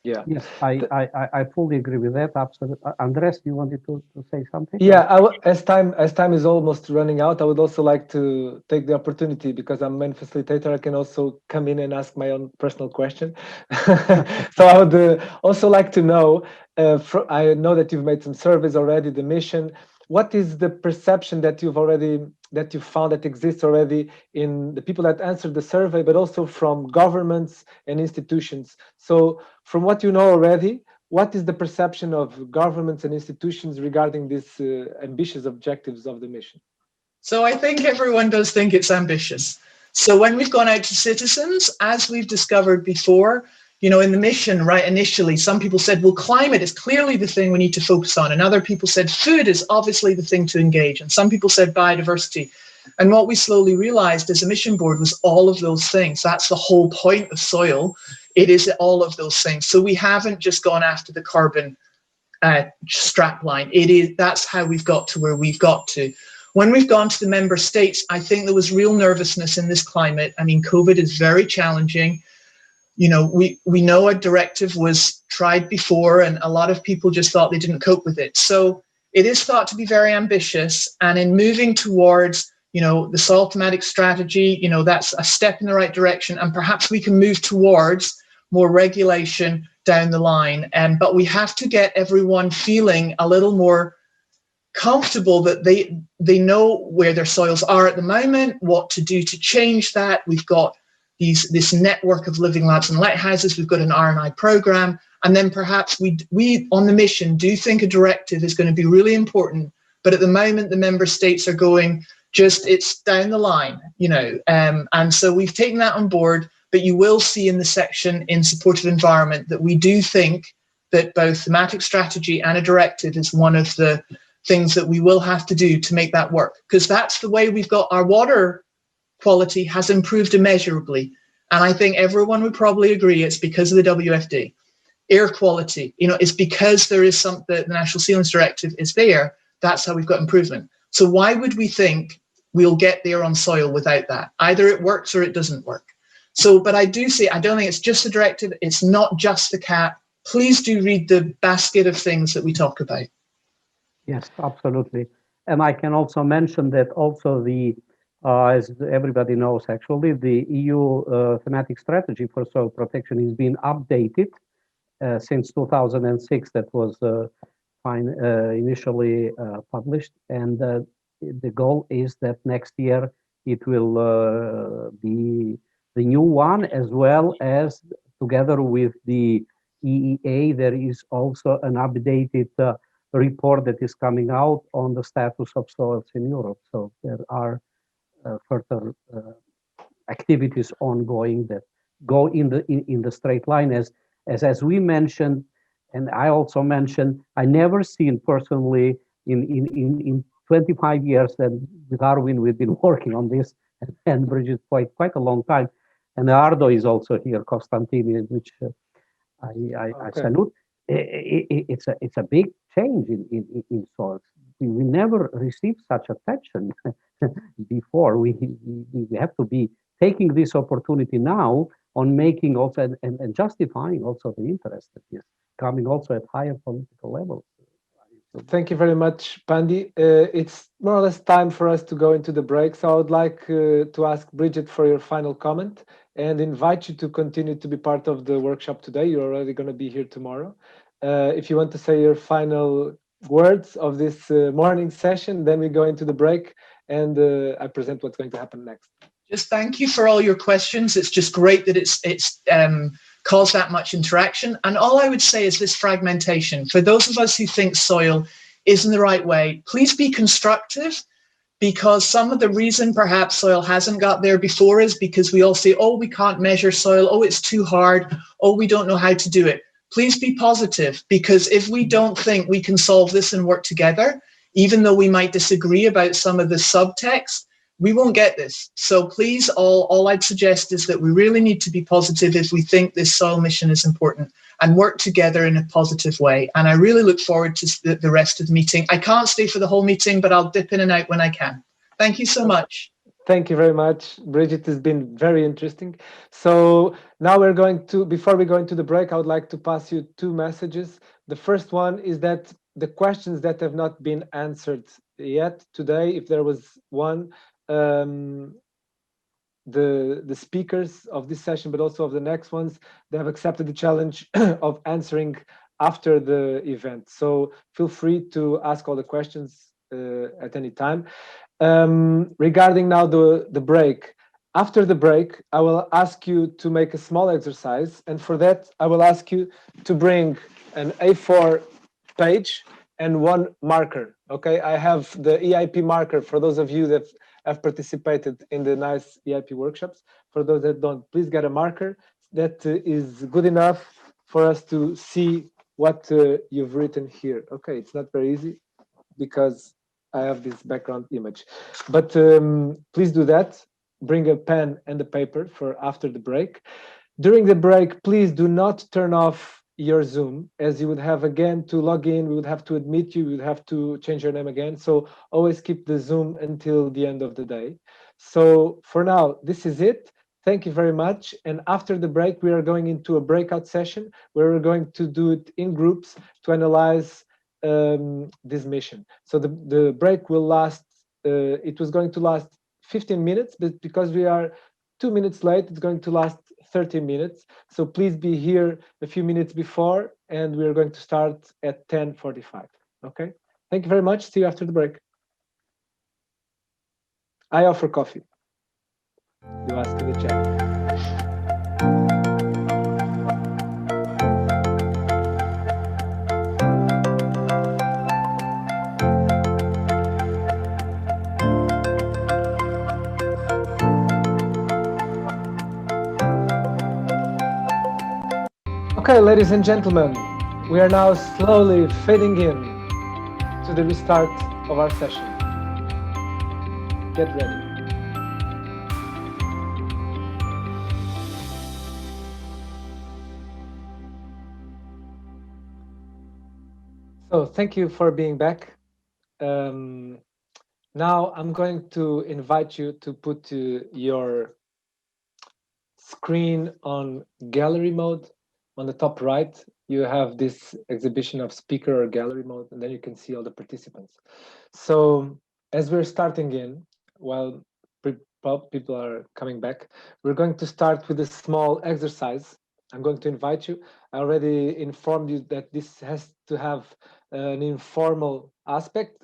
S1: Yeah.
S5: Yes, I fully agree with that. Absolutely. Andres, you wanted to say something?
S1: Yeah, as time is almost running out, I would also like to take the opportunity, because I'm main facilitator, I can also come in and ask my own personal question. So I would also like to know, I know that you've made some surveys already, the mission. What is the perception that you found that exists already in the people that answered the survey, but also from governments and institutions? So from what you know already, what is the perception of governments and institutions regarding these ambitious objectives of the mission?
S15: So I think everyone does think it's ambitious. So when we've gone out to citizens, as we've discovered before, you know, in the mission, right, initially, some people said, well, climate is clearly the thing we need to focus on. And other people said food is obviously the thing to engage. And some people said biodiversity. And what we slowly realized as a mission board was all of those things. That's the whole point of soil. It is all of those things. So we haven't just gone after the carbon strap line. That's how we've got to where we've got to. When we've gone to the member states, I think there was real nervousness in this climate. I mean, COVID is very challenging. You know, we know a directive was tried before and a lot of people just thought they didn't cope with it. So it is thought to be very ambitious. And in moving towards, you know, the soil thematic strategy, you know, that's a step in the right direction. And perhaps we can move towards more regulation down the line. But we have to get everyone feeling a little more comfortable that they know where their soils are at the moment, what to do to change that. We've got this network of living labs and lighthouses. We've got an R&I program. And then perhaps we on the mission do think a directive is going to be really important. But at the moment, the member states are going, it's down the line, you know. And so we've taken that on board. But you will see in the section in supportive environment that we do think that both thematic strategy and a directive is one of the things that we will have to do to make that work. Because that's the way we've got our water quality has improved immeasurably. And I think everyone would probably agree it's because of the WFD. Air quality, you know, it's because there is the National Sealants Directive is there. That's how we've got improvement. So why would we think we'll get there on soil without that? Either it works or it doesn't work. So, but I don't think it's just the directive. It's not just the CAP. Please do read the basket of things that we talk about.
S5: Yes, absolutely. And I can also mention that also as everybody knows, actually, the EU thematic strategy for soil protection is being updated since 2006. That was initially published. And the goal is that next year it will be the new one, as well as together with the EEA, there is also an updated report that is coming out on the status of soils in Europe. So there are further activities ongoing that go in the straight line. As we mentioned, and I also mentioned, I never seen personally in 25 years that with Arwin we've been working on this, and Bridget quite a long time, and Ardo is also here, Constantini, which I salute. It's a big change in soils. We never received such attention before. We have to be taking this opportunity now on making also and justifying also the interest that is coming also at higher political levels.
S1: Thank you very much, Pandi. It's more or less time for us to go into the break. So I would like to ask Bridget for your final comment and invite you to continue to be part of the workshop today. You're already going to be here tomorrow. If you want to say your final words of this morning session, then we go into the break and I present what's going to happen next.
S15: Just thank you for all your questions. It's just great that it's caused that much interaction. And all I would say is this fragmentation. For those of us who think soil isn't the right way, please be constructive. because some of the reason perhaps soil hasn't got there before is because we all say, oh, we can't measure soil, oh, it's too hard, oh, we don't know how to do it. Please be positive, because if we don't think we can solve this and work together, even though we might disagree about some of the subtext, we won't get this. So please, all I'd suggest is that we really need to be positive if we think this soil mission is important and work together in a positive way. And I really look forward to the rest of the meeting. I can't stay for the whole meeting, but I'll dip in and out when I can. Thank you so much.
S1: Thank you very much, Bridget. It's been very interesting. So now we're going to, before we go into the break, I would like to pass you 2 messages. The first one is that the questions that have not been answered yet today, if there was one, the speakers of this session, but also of the next ones, they have accepted the challenge of answering after the event. So feel free to ask all the questions at any time. Regarding now the break, after the break, I will ask you to make a small exercise, and for that, I will ask you to bring an A4 page and 1 marker. Okay, I have the EIP marker for those of you that have participated in the nice EIP workshops. For those that don't, please get a marker that is good enough for us to see what you've written here. Okay, it's not very easy because I have this background image, but please do that. Bring a pen and a paper for after the break. During the break, please do not turn off your Zoom, as you would have again to log in, we would have to admit you, we would have to change your name again. So always keep the Zoom until the end of the day. So for now, this is it. Thank you very much. And after the break, we are going into a breakout session where we're going to do it in groups to analyze this mission. So the break will last, it was going to last 15 minutes, but because we are 2 minutes late, it's going to last 30 minutes. So please be here a few minutes before, and we're going to start at 10:45. Okay? Thank you very much. See you after the break. I offer coffee. You ask in the chat. Okay, ladies and gentlemen, we are now slowly fading in to the restart of our session. Get ready. So thank you for being back. Now I'm going to invite you to put your screen on gallery mode. On the top right, you have this exhibition of speaker or gallery mode, and then you can see all the participants. So as we're starting in, while people are coming back, we're going to start with a small exercise. I'm going to invite you. I already informed you that this has to have an informal aspect,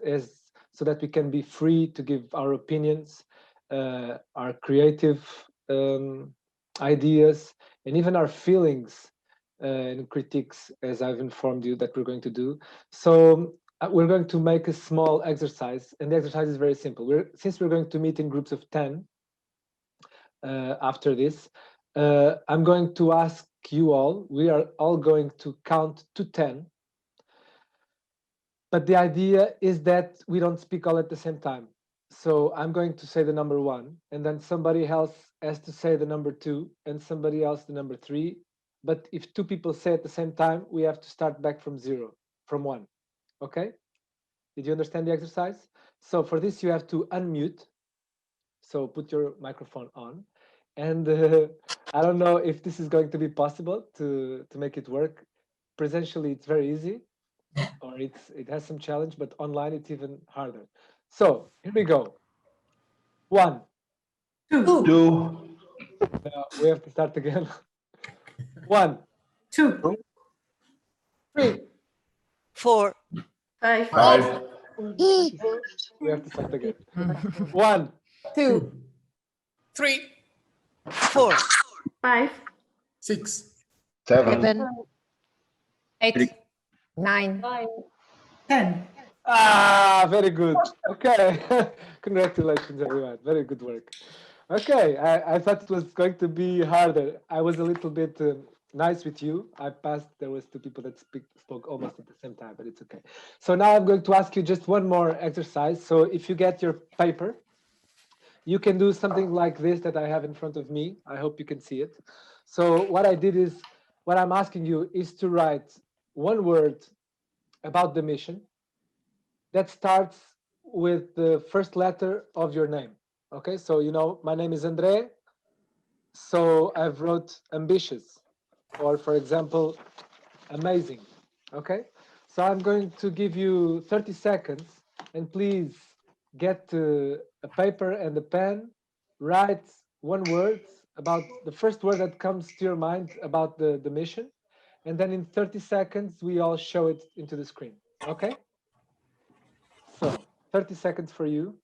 S1: so that we can be free to give our opinions, our creative ideas, and even our feelings and critiques, as I've informed you that we're going to do. So we're going to make a small exercise, and the exercise is very simple. Since we're going to meet in groups of 10 after this, I'm going to ask you all, we are all going to count to 10. But the idea is that we don't speak all at the same time. So I'm going to say the number 1, and then somebody else has to say the number 2, and somebody else the number 3. But if 2 people say at the same time, we have to start back from 1. Okay? Did you understand the exercise? So for this, you have to unmute. So put your microphone on. And I don't know if this is going to be possible to make it work. Presentially, it's very easy, or it has some challenge, but online it's even harder. So here we go. 1,
S10: 2.
S1: Now we have to start again. 1,
S7: 2,
S1: 3,
S13: 4,
S7: 5,
S6: 5,
S1: we have to start again. 1,
S13: 2, 3, 4,
S7: 5,
S10: 6,
S11: 7,
S13: 7, 8, 9,
S7: 10,
S1: Ah, very good. Okay. Congratulations, everyone. Very good work. Okay, I thought it was going to be harder. I was a little bit nice with you. I passed. There was two people that spoke almost at the same time, but it's okay. So now I'm going to ask you just one more exercise. So if you get your paper, you can do something like this that I have in front of me. I hope you can see it. So what I did is, what I'm asking you is to write one word about the mission that starts with the first letter of your name. Okay, so you know, my name is Andre, so I've wrote ambitious, or for example, amazing. Okay, so I'm going to give you 30 seconds, and please get a paper and a pen, write one word about the first word that comes to your mind about the mission, and then in 30 seconds, we all show it into the screen. Okay? So 30 seconds for you.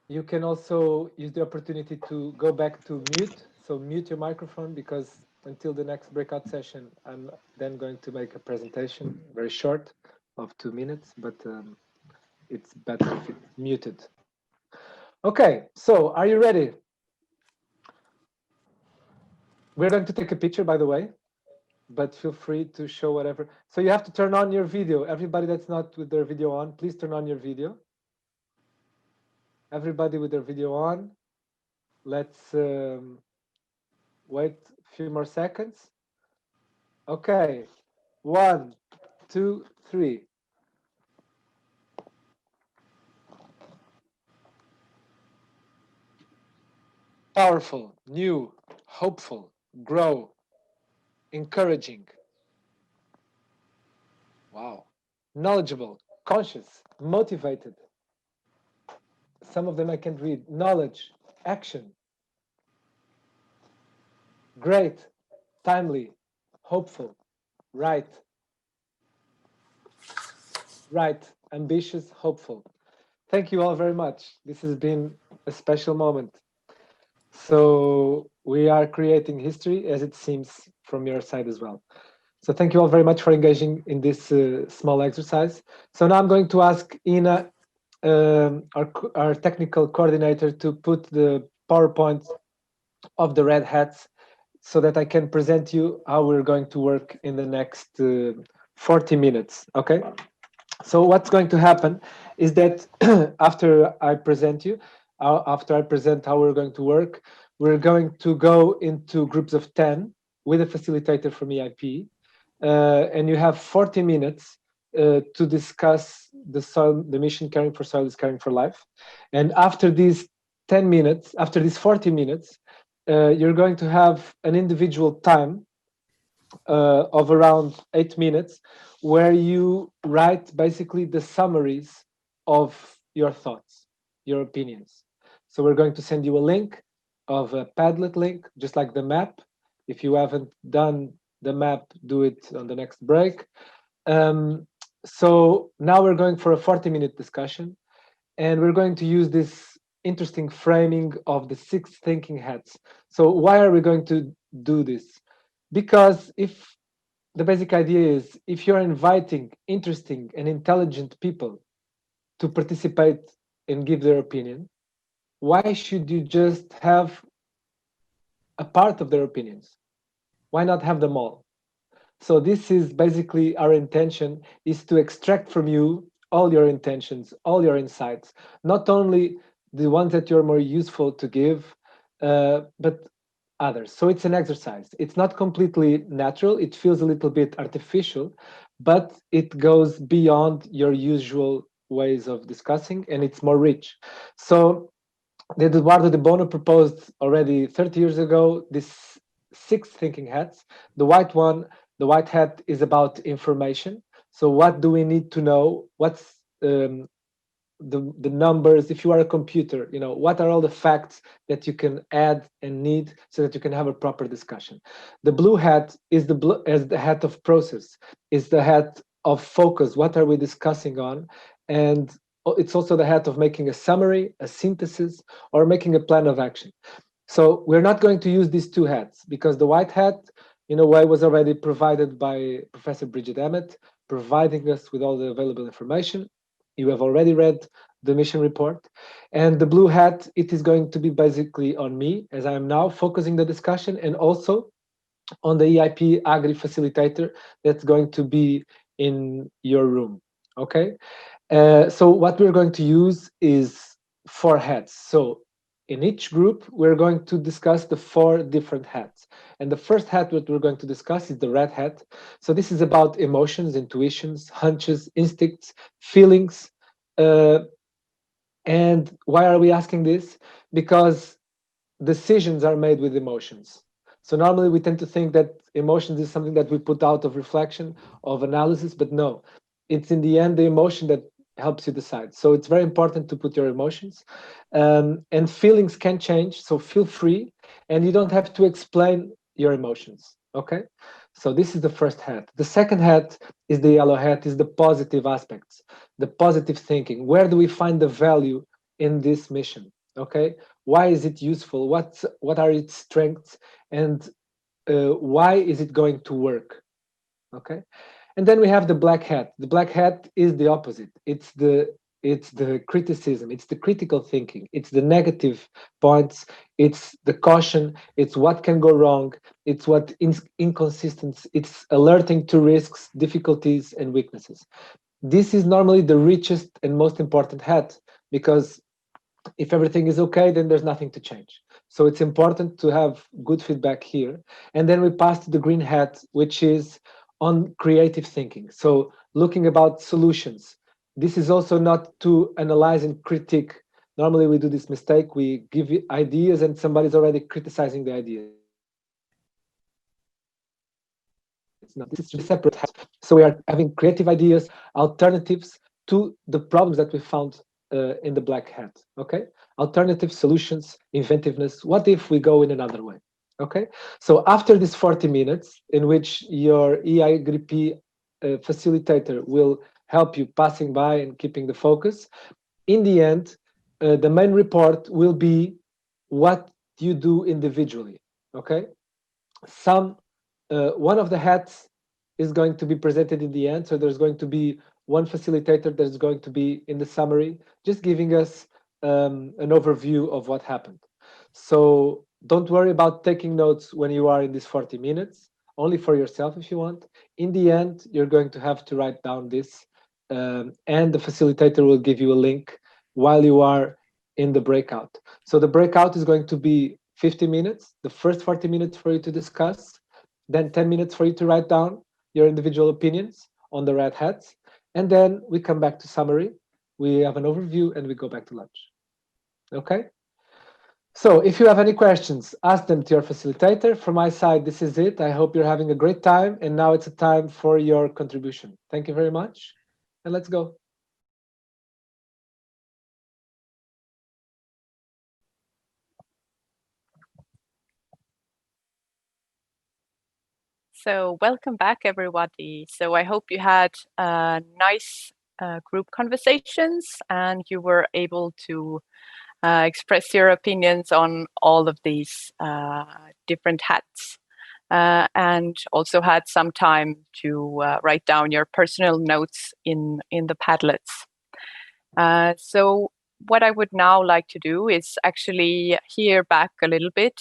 S1: You can also use the opportunity to go back to mute. So mute your microphone, because until the next breakout session, I'm then going to make a presentation, very short, of 2 minutes, but it's better if it's muted. Okay, so are you ready? We're going to take a picture, by the way, but feel free to show whatever. So you have to turn on your video. Everybody that's not with their video on, please turn on your video. Everybody with their video on. Let's wait a few more seconds. Okay, 1, 2, 3. Powerful, new, hopeful, grow, encouraging. Wow. Knowledgeable, conscious, motivated. Some of them I can't read. Knowledge, action. Great, timely, hopeful, right. Right, ambitious, hopeful. Thank you all very much. This has been a special moment. So we are creating history, as it seems from your side as well. So thank you all very much for engaging in this small exercise. So now I'm going to ask Ina, our technical coordinator, to put the PowerPoint of the red hats so that I can present you how we're going to work in the next 40 minutes, okay? So what's going to happen is that after I present you, after I present how we're going to work, we're going to go into groups of 10 with a facilitator from EIP, and you have 40 minutes to discuss the mission Caring for Soil is Caring for Life. And after these 10 minutes, after these 40 minutes, you're going to have an individual time of around 8 minutes, where you write basically the summaries of your thoughts, your opinions. So we're going to send you a link of a Padlet link, just like the map. If you haven't done the map, do it on the next break. So now we're going for a 40-minute discussion, and we're going to use this interesting framing of the 6 thinking hats. So why are we going to do this? Because if the basic idea is, if you're inviting interesting and intelligent people to participate and give their opinion, why should you just have a part of their opinions? Why not have them all? So this is basically our intention, is to extract from you all your intentions, all your insights, not only the ones that you're more useful to give, but others. So it's an exercise. It's not completely natural. It feels a little bit artificial, but it goes beyond your usual ways of discussing, and it's more rich. So Eduardo de Bono proposed already 30 years ago this 6 thinking hats. The white hat is about information. So what do we need to know? What's the numbers. If you are a computer, what are all the facts that you can add and need so that you can have a proper discussion. The blue hat is the hat of process, is the hat of focus. What are we discussing on? And it's also the hat of making a summary, a synthesis, or making a plan of action. So we're not going to use these two hats, because the white hat, in a way, was already provided by Professor Bridget Emmett, providing us with all the available information. You have already read the mission report. And the blue hat, it is going to be basically on me, as I am now focusing the discussion, and also on the EIP-AGRI facilitator that's going to be in your room, okay? So what we're going to use is 4 hats. So in each group, we're going to discuss the 4 different hats. And the first hat that we're going to discuss is the red hat. So this is about emotions, intuitions, hunches, instincts, feelings. And why are we asking this? Because decisions are made with emotions. So normally we tend to think that emotions is something that we put out of reflection, of analysis, but no, it's in the end the emotion that helps you decide. So it's very important to put your emotions, and feelings can change. So feel free, and you don't have to explain your emotions. Okay. So this is the first hat. The second hat is the yellow hat, is the positive aspects, the positive thinking. Where do we find the value in this mission? Okay. Why is it useful? What are its strengths, and why is it going to work? Okay. And then we have the black hat. The black hat is the opposite. It's the criticism, it's the critical thinking, it's the negative points, it's the caution, it's what can go wrong, it's what inconsistency, it's alerting to risks, difficulties, and weaknesses. This is normally the richest and most important hat, because if everything is okay, then there's nothing to change. So it's important to have good feedback here. And then we pass to the green hat, which is on creative thinking. So looking about solutions. This is also not to analyze and critique. Normally we do this mistake. We give ideas and somebody's already criticizing the ideas. No, this is just separate. So we are having creative ideas, alternatives to the problems that we found in the black hat. Okay, alternative solutions, inventiveness. What if we go in another way? Okay, so after this 40 minutes, in which your EIP facilitator will help you passing by and keeping the focus, in the end, the main report will be what you do individually. Okay, one of the hats is going to be presented in the end. So there's going to be one facilitator that is going to be in the summary, just giving us an overview of what happened. So don't worry about taking notes when you are in these 40 minutes, only for yourself if you want. In the end, you're going to have to write down this, and the facilitator will give you a link while you are in the breakout. So the breakout is going to be 50 minutes, the first 40 minutes for you to discuss, then 10 minutes for you to write down your individual opinions on the red hats, and then we come back to summary, we have an overview, and we go back to lunch. Okay? So if you have any questions, ask them to your facilitator. From my side, this is it. I hope you're having a great time, and now it's a time for your contribution. Thank you very much, and let's go.
S16: So welcome back, everybody. So I hope you had nice group conversations and you were able to express your opinions on all of these different hats, and also had some time to write down your personal notes in the Padlets. So what I would now like to do is actually hear back a little bit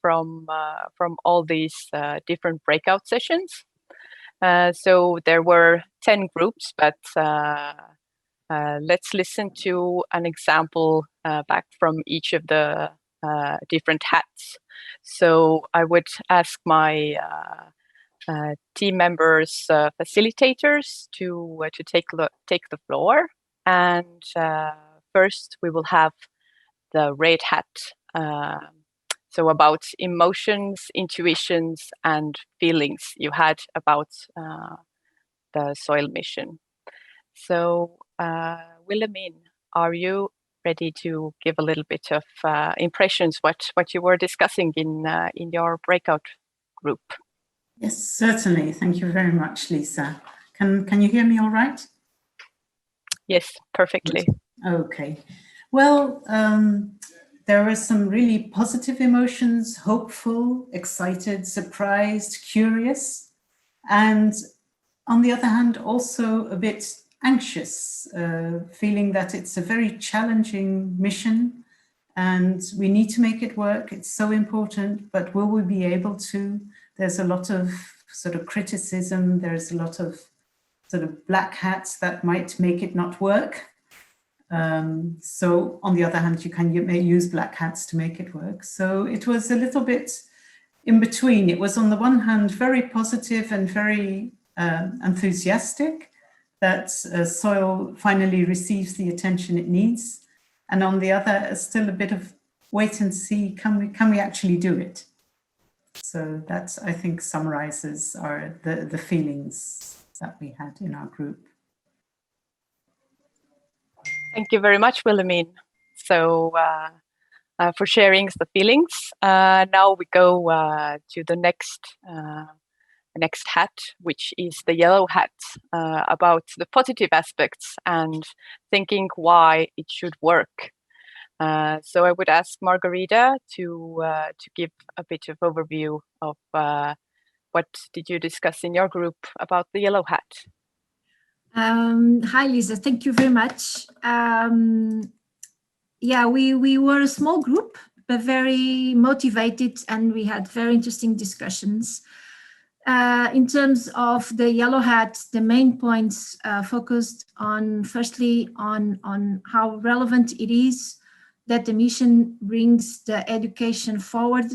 S16: from all these different breakout sessions. So there were 10 groups, but let's listen to an example back from each of the different hats. So I would ask my team members, facilitators, to take the floor. And first we will have the red hat. So about emotions, intuitions, and feelings you had about the soil mission. So Wilhelmine, are you ready to give a little bit of impressions what you were discussing in your breakout group?
S7: Yes, certainly. Thank you very much, Lisa. Can you hear me all right?
S16: Yes, perfectly.
S7: Okay. Well, there were some really positive emotions: hopeful, excited, surprised, curious, and on the other hand, also a bit anxious, feeling that it's a very challenging mission and we need to make it work. It's so important, but will we be able to? There's a lot of sort of criticism. There's a lot of sort of black hats that might make it not work. So on the other hand, you may use black hats to make it work. So it was a little bit in between. It was on the one hand very positive and very enthusiastic that soil finally receives the attention it needs, and on the other, still a bit of wait and see. Can we actually do it? So that, I think, summarizes the feelings that we had in our group.
S16: Thank you very much, Wilhelmine. So for sharing the feelings. Now we go to the next hat, which is the yellow hat, about the positive aspects and thinking why it should work. So I would ask Margarita to give a bit of overview of what did you discuss in your group about the yellow hat.
S17: Hi, Lisa. Thank you very much. Yeah, we were a small group, but very motivated, and we had very interesting discussions. In terms of the yellow hat, the main points focused on, firstly, on how relevant it is that the mission brings the education forward,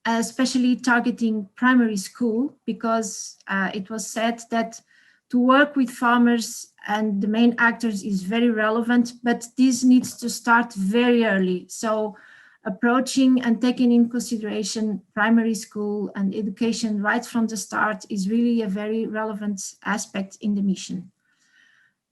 S17: especially targeting primary school, because it was said that to work with farmers and the main actors is very relevant, but this needs to start very early. So approaching and taking in consideration primary school and education right from the start is really a very relevant aspect in the mission.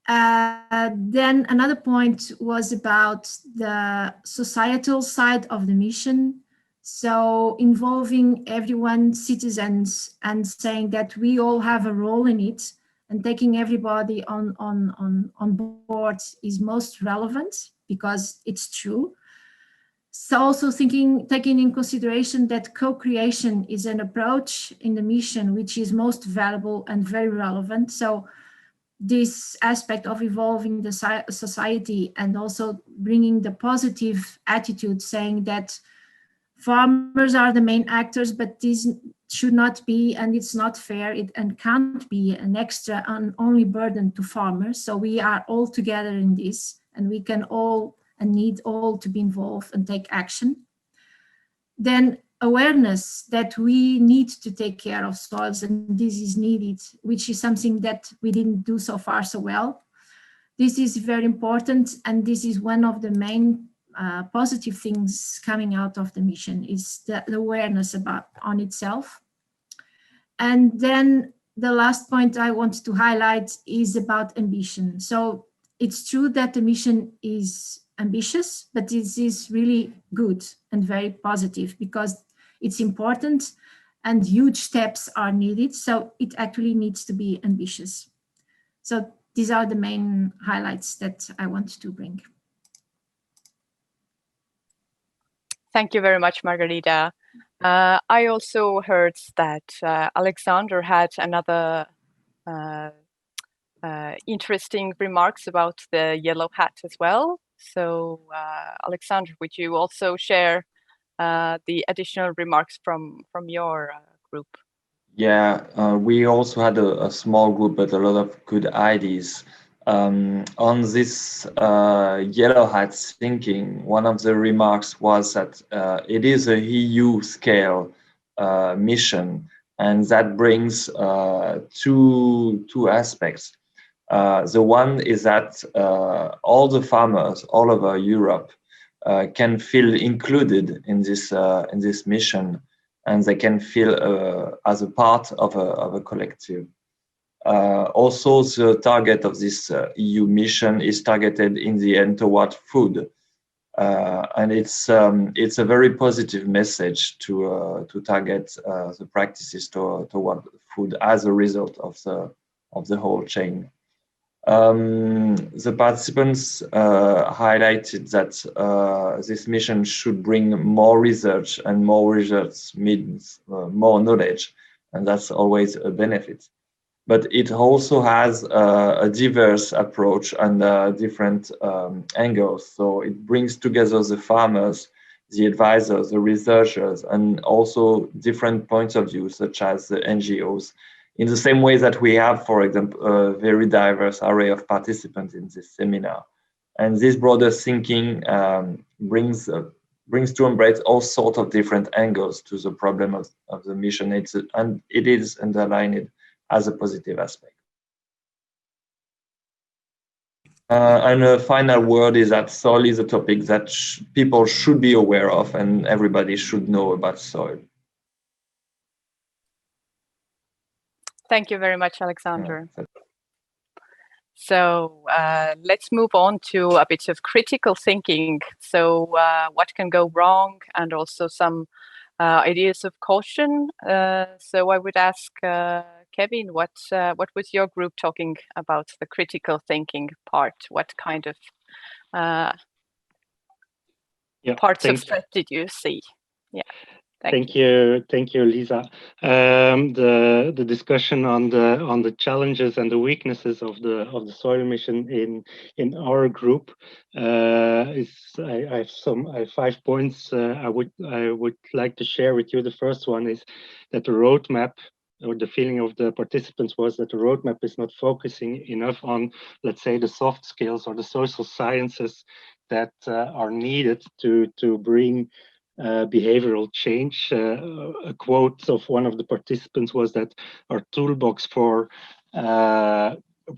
S17: Then another point was about the societal side of the mission. So involving everyone, citizens, and saying that we all have a role in it, and taking everybody on board is most relevant because it's true. So also taking in consideration that co-creation is an approach in the mission which is most valuable and very relevant. So this aspect of evolving the society and also bringing the positive attitude, saying that farmers are the main actors, but this should not be, and it's not fair, and can't be an extra and only burden to farmers. So we are all together in this, and we can all and need all to be involved and take action. Then awareness that we need to take care of soils, and this is needed, which is something that we didn't do so far so well. This is very important, and this is one of the main positive things coming out of the mission, is the awareness on itself. And then the last point I want to highlight is about ambition. So it's true that the mission is ambitious, but this is really good and very positive because it's important and huge steps are needed. So it actually needs to be ambitious. So these are the main highlights that I want to bring.
S16: Thank you very much, Margarita. I also heard that Alexander had another interesting remarks about the yellow hat as well. So Alexander, would you also share the additional remarks from your group?
S18: Yeah, we also had a small group, but a lot of good ideas. On this yellow hat thinking, one of the remarks was that it is a EU scale mission, and that brings two aspects. The one is that all the farmers all over Europe can feel included in this mission, and they can feel as a part of a collective. Also, the target of this EU mission is targeted in the end toward food, and it's a very positive message to target the practices toward food as a result of the whole chain. The participants highlighted that this mission should bring more research, and more research means more knowledge, and that's always a benefit. But it also has a diverse approach and different angles. So it brings together the farmers, the advisors, the researchers, and also different points of view, such as the NGOs, in the same way that we have, for example, a very diverse array of participants in this seminar. And this broader thinking brings to embrace all sorts of different angles to the problem of the mission, and it is underlined as a positive aspect. And a final word is that soil is a topic that people should be aware of, and everybody should know about soil.
S16: Thank you very much, Alexander. So let's move on to a bit of critical thinking. So what can go wrong, and also some ideas of caution. So I would ask Kevin, what was your group talking about the critical thinking part? What kind of parts of threat did you see? Yeah.
S8: Thank you, Lisa. The discussion on the challenges and the weaknesses of the soil mission in our group is. I have 5 points I would like to share with you. The first one is that the roadmap, or the feeling of the participants, was that the roadmap is not focusing enough on, let's say, the soft skills or the social sciences that are needed to bring behavioral change. A quote of one of the participants was that our toolbox for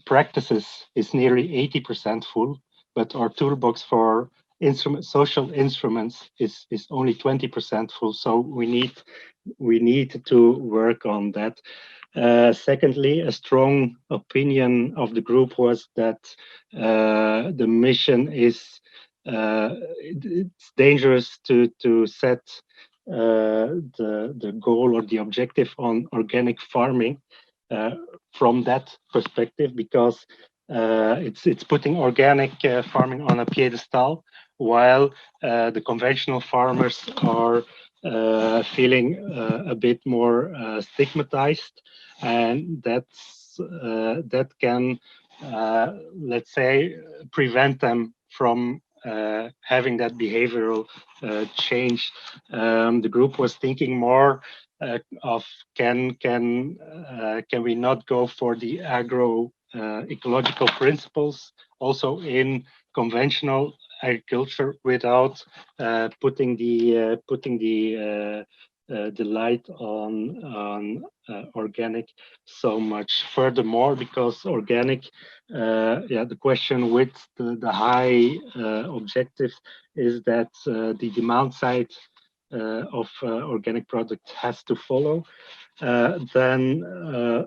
S8: practices is nearly 80% full, but our toolbox for social instruments is only 20% full. So we need to work on that. Secondly, a strong opinion of the group was that the mission is it's dangerous to set the goal or the objective on organic farming from that perspective, because it's putting organic farming on a pedestal, while the conventional farmers are feeling a bit more stigmatized, and that can let's say prevent them from having that behavioral change. The group was thinking more of can we not go for the ecological principles also in conventional agriculture without putting the light on organic so much. Furthermore, because organic, the question with the high objective is that the demand side of organic product has to follow. Then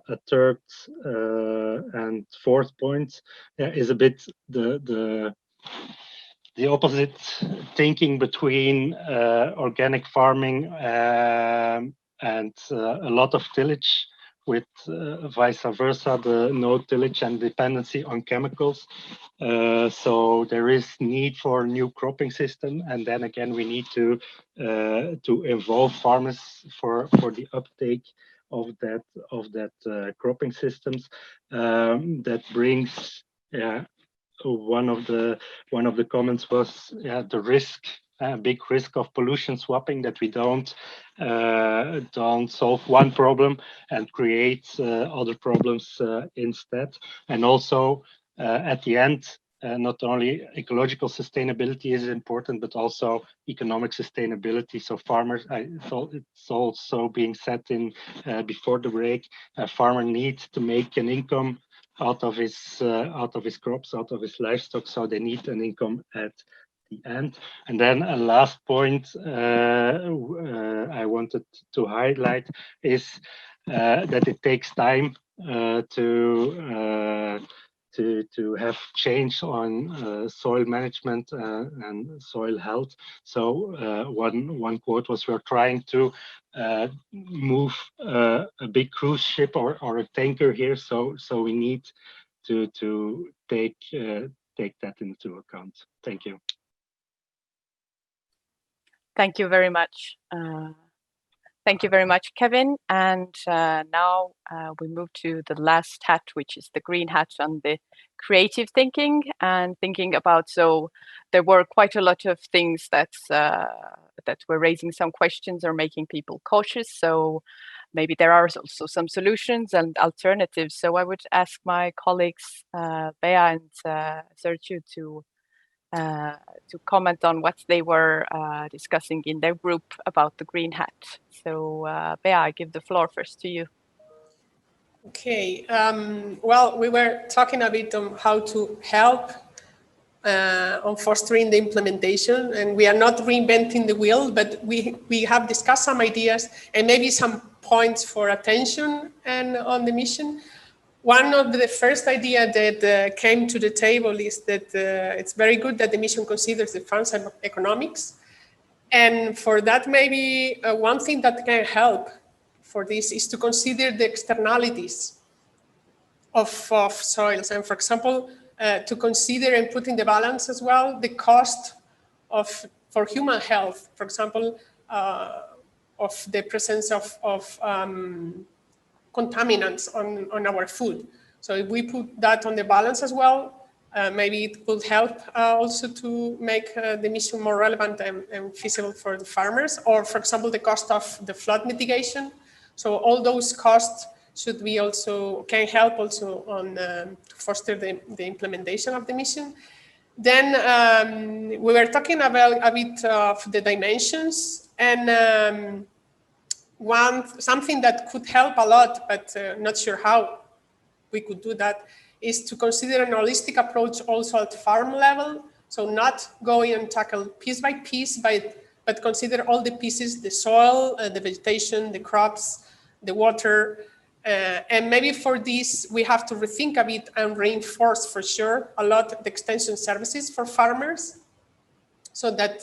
S8: a third and fourth point is a bit the opposite thinking between organic farming and a lot of tillage, with vice versa, the no tillage and dependency on chemicals. So there is need for new cropping system, and then again we need to involve farmers for the uptake of that cropping systems. That brings one of the comments was the risk, big risk of pollution swapping, that we don't solve one problem and create other problems instead. And also at the end, not only ecological sustainability is important, but also economic sustainability. So farmers, it's also being said in before the break, a farmer needs to make an income out of his crops, out of his livestock, so they need an income at the end. And then a last point I wanted to highlight is that it takes time to have change on soil management and soil health. So one quote was, "We're trying to move a big cruise ship or a tanker here, so we need to take that into account." Thank you.
S16: Thank you very much. Thank you very much, Kevin. And now we move to the last hat, which is the green hat on the creative thinking and thinking about. So there were quite a lot of things that were raising some questions or making people cautious. So maybe there are also some solutions and alternatives. So I would ask my colleagues, Bea and Sergio, to comment on what they were discussing in their group about the green hat. So Bea, I give the floor first to you.
S19: Okay, well, we were talking a bit on how to help on fostering the implementation, and we are not reinventing the wheel, but we have discussed some ideas and maybe some points for attention and on the mission. One of the first idea that came to the table is that it's very good that the mission considers the farm economics. And for that, maybe one thing that can help for this is to consider the externalities of soils. And for example, to consider and put in the balance as well the cost for human health, for example, of the presence of contaminants on our food. So if we put that on the balance as well, maybe it could help also to make the mission more relevant and feasible for the farmers, or for example, the cost of the flood mitigation. So all those costs should be can help also on to foster the implementation of the mission. Then we were talking about a bit of the dimensions, and something that could help a lot, but not sure how we could do that, is to consider an holistic approach also at farm level. So not going and tackle piece by piece, but consider all the pieces, the soil, the vegetation, the crops, the water. And maybe for this, we have to rethink a bit and reinforce for sure a lot the extension services for farmers, so that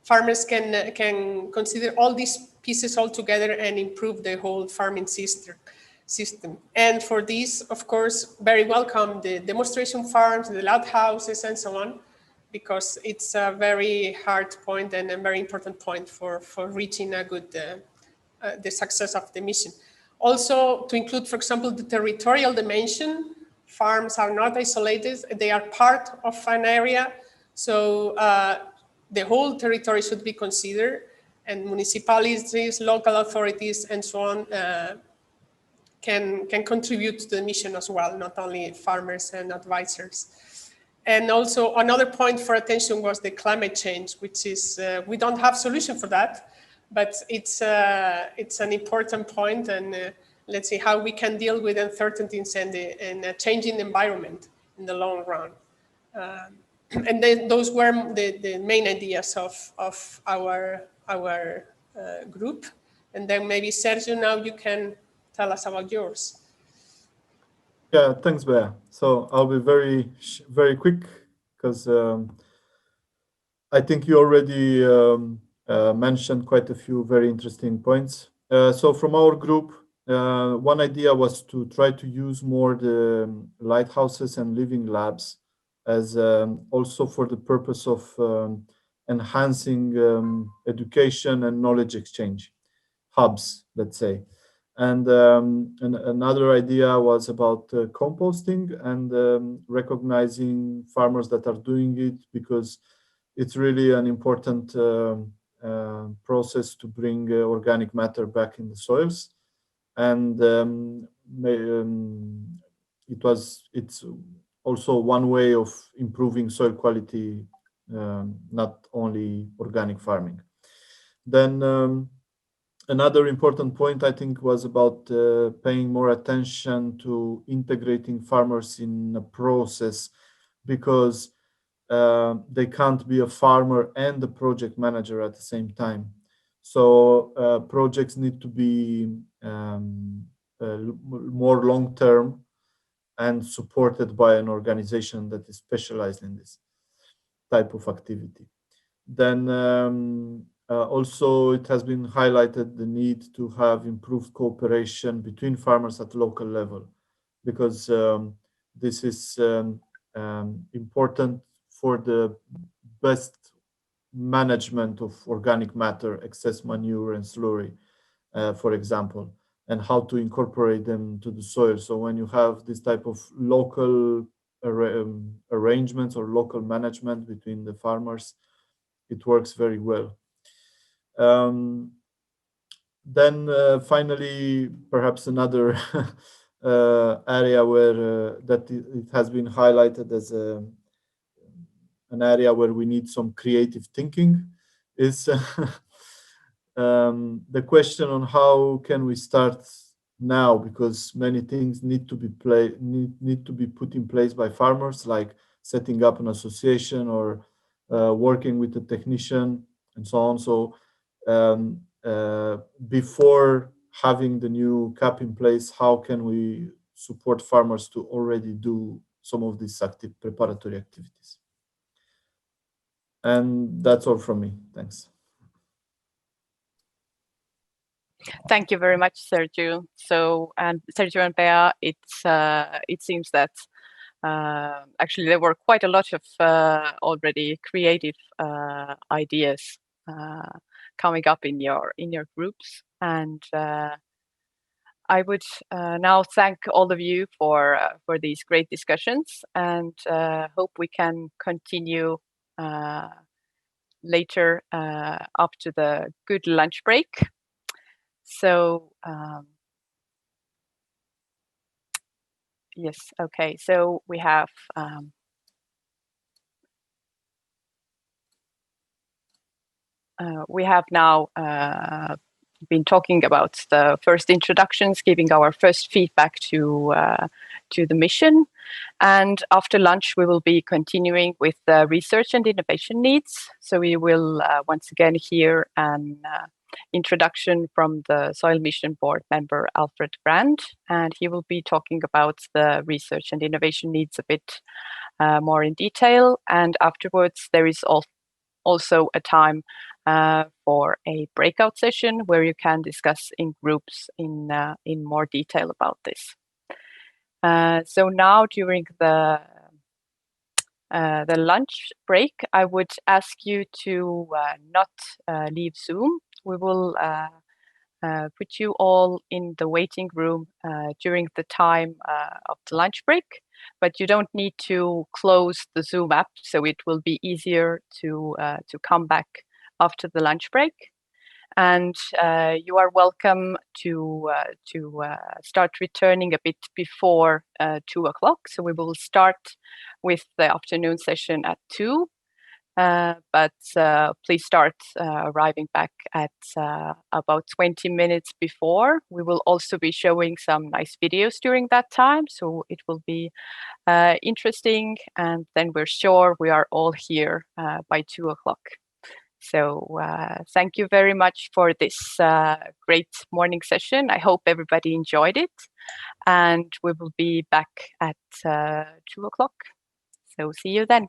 S19: farmers can consider all these pieces all together and improve the whole farming system. And for this, of course, very welcome the demonstration farms, the lighthouses, and so on, because it's a very hard point and a very important point for reaching a good the success of the mission. Also, to include, for example, the territorial dimension. Farms are not isolated; they are part of an area. So the whole territory should be considered, and municipalities, local authorities, and so on can contribute to the mission as well, not only farmers and advisors. And also another point for attention was the climate change, which is, we don't have solution for that, but it's an important point, and let's see how we can deal with uncertainties and a changing environment in the long run. And then those were the main ideas of our group. And then maybe Sergio, now you can tell us about yours.
S20: Yeah, thanks, Bea. So I'll be very quick, because I think you already mentioned quite a few very interesting points. So from our group, one idea was to try to use more the lighthouses and living labs as also for the purpose of enhancing education and knowledge exchange hubs, let's say. And another idea was about composting and recognizing farmers that are doing it, because it's really an important process to bring organic matter back in the soils. And it's also one way of improving soil quality, not only organic farming. Then another important point, I think, was about paying more attention to integrating farmers in a process, because they can't be a farmer and a project manager at the same time. So projects need to be more long-term and supported by an organization that is specialized in this type of activity. Then also it has been highlighted the need to have improved cooperation between farmers at local level, because this is important for the best management of organic matter, excess manure and slurry, for example, and how to incorporate them to the soil. So when you have this type of local arrangements or local management between the farmers, it works very well. Then finally, perhaps another area where that it has been highlighted as an area where we need some creative thinking is the question on how can we start now, because many things need to be put in place by farmers, like setting up an association or working with a technician and so on. So before having the new CAP in place, how can we support farmers to already do some of these preparatory activities? And that's all from me. Thanks.
S16: Thank you very much, Sergio. So, and Sergio and Bea, it seems that actually there were quite a lot of already creative ideas coming up in your groups, and I would now thank all of you for these great discussions, and hope we can continue later up to the good lunch break. So yes, okay. So we have now been talking about the first introductions, giving our first feedback to the mission, and after lunch we will be continuing with the research and innovation needs. So we will once again hear an introduction from the Soil Mission Board member Alfred Brand, and he will be talking about the research and innovation needs a bit more in detail. And afterwards there is also a time for a breakout session where you can discuss in groups in more detail about this. So now during the lunch break, I would ask you to not leave Zoom. We will put you all in the waiting room during the time of the lunch break, but you don't need to close the Zoom app, so it will be easier to come back after the lunch break. And you are welcome to start returning a bit before 2 o'clock. So we will start with the afternoon session at 2. But please start arriving back at about 20 minutes before. We will also be showing some nice videos during that time, so it will be interesting. And then we're sure we are all here by 2 o'clock. So thank you very much for this great morning session. I hope everybody enjoyed it, and we will be back at 2 o'clock. So see you then.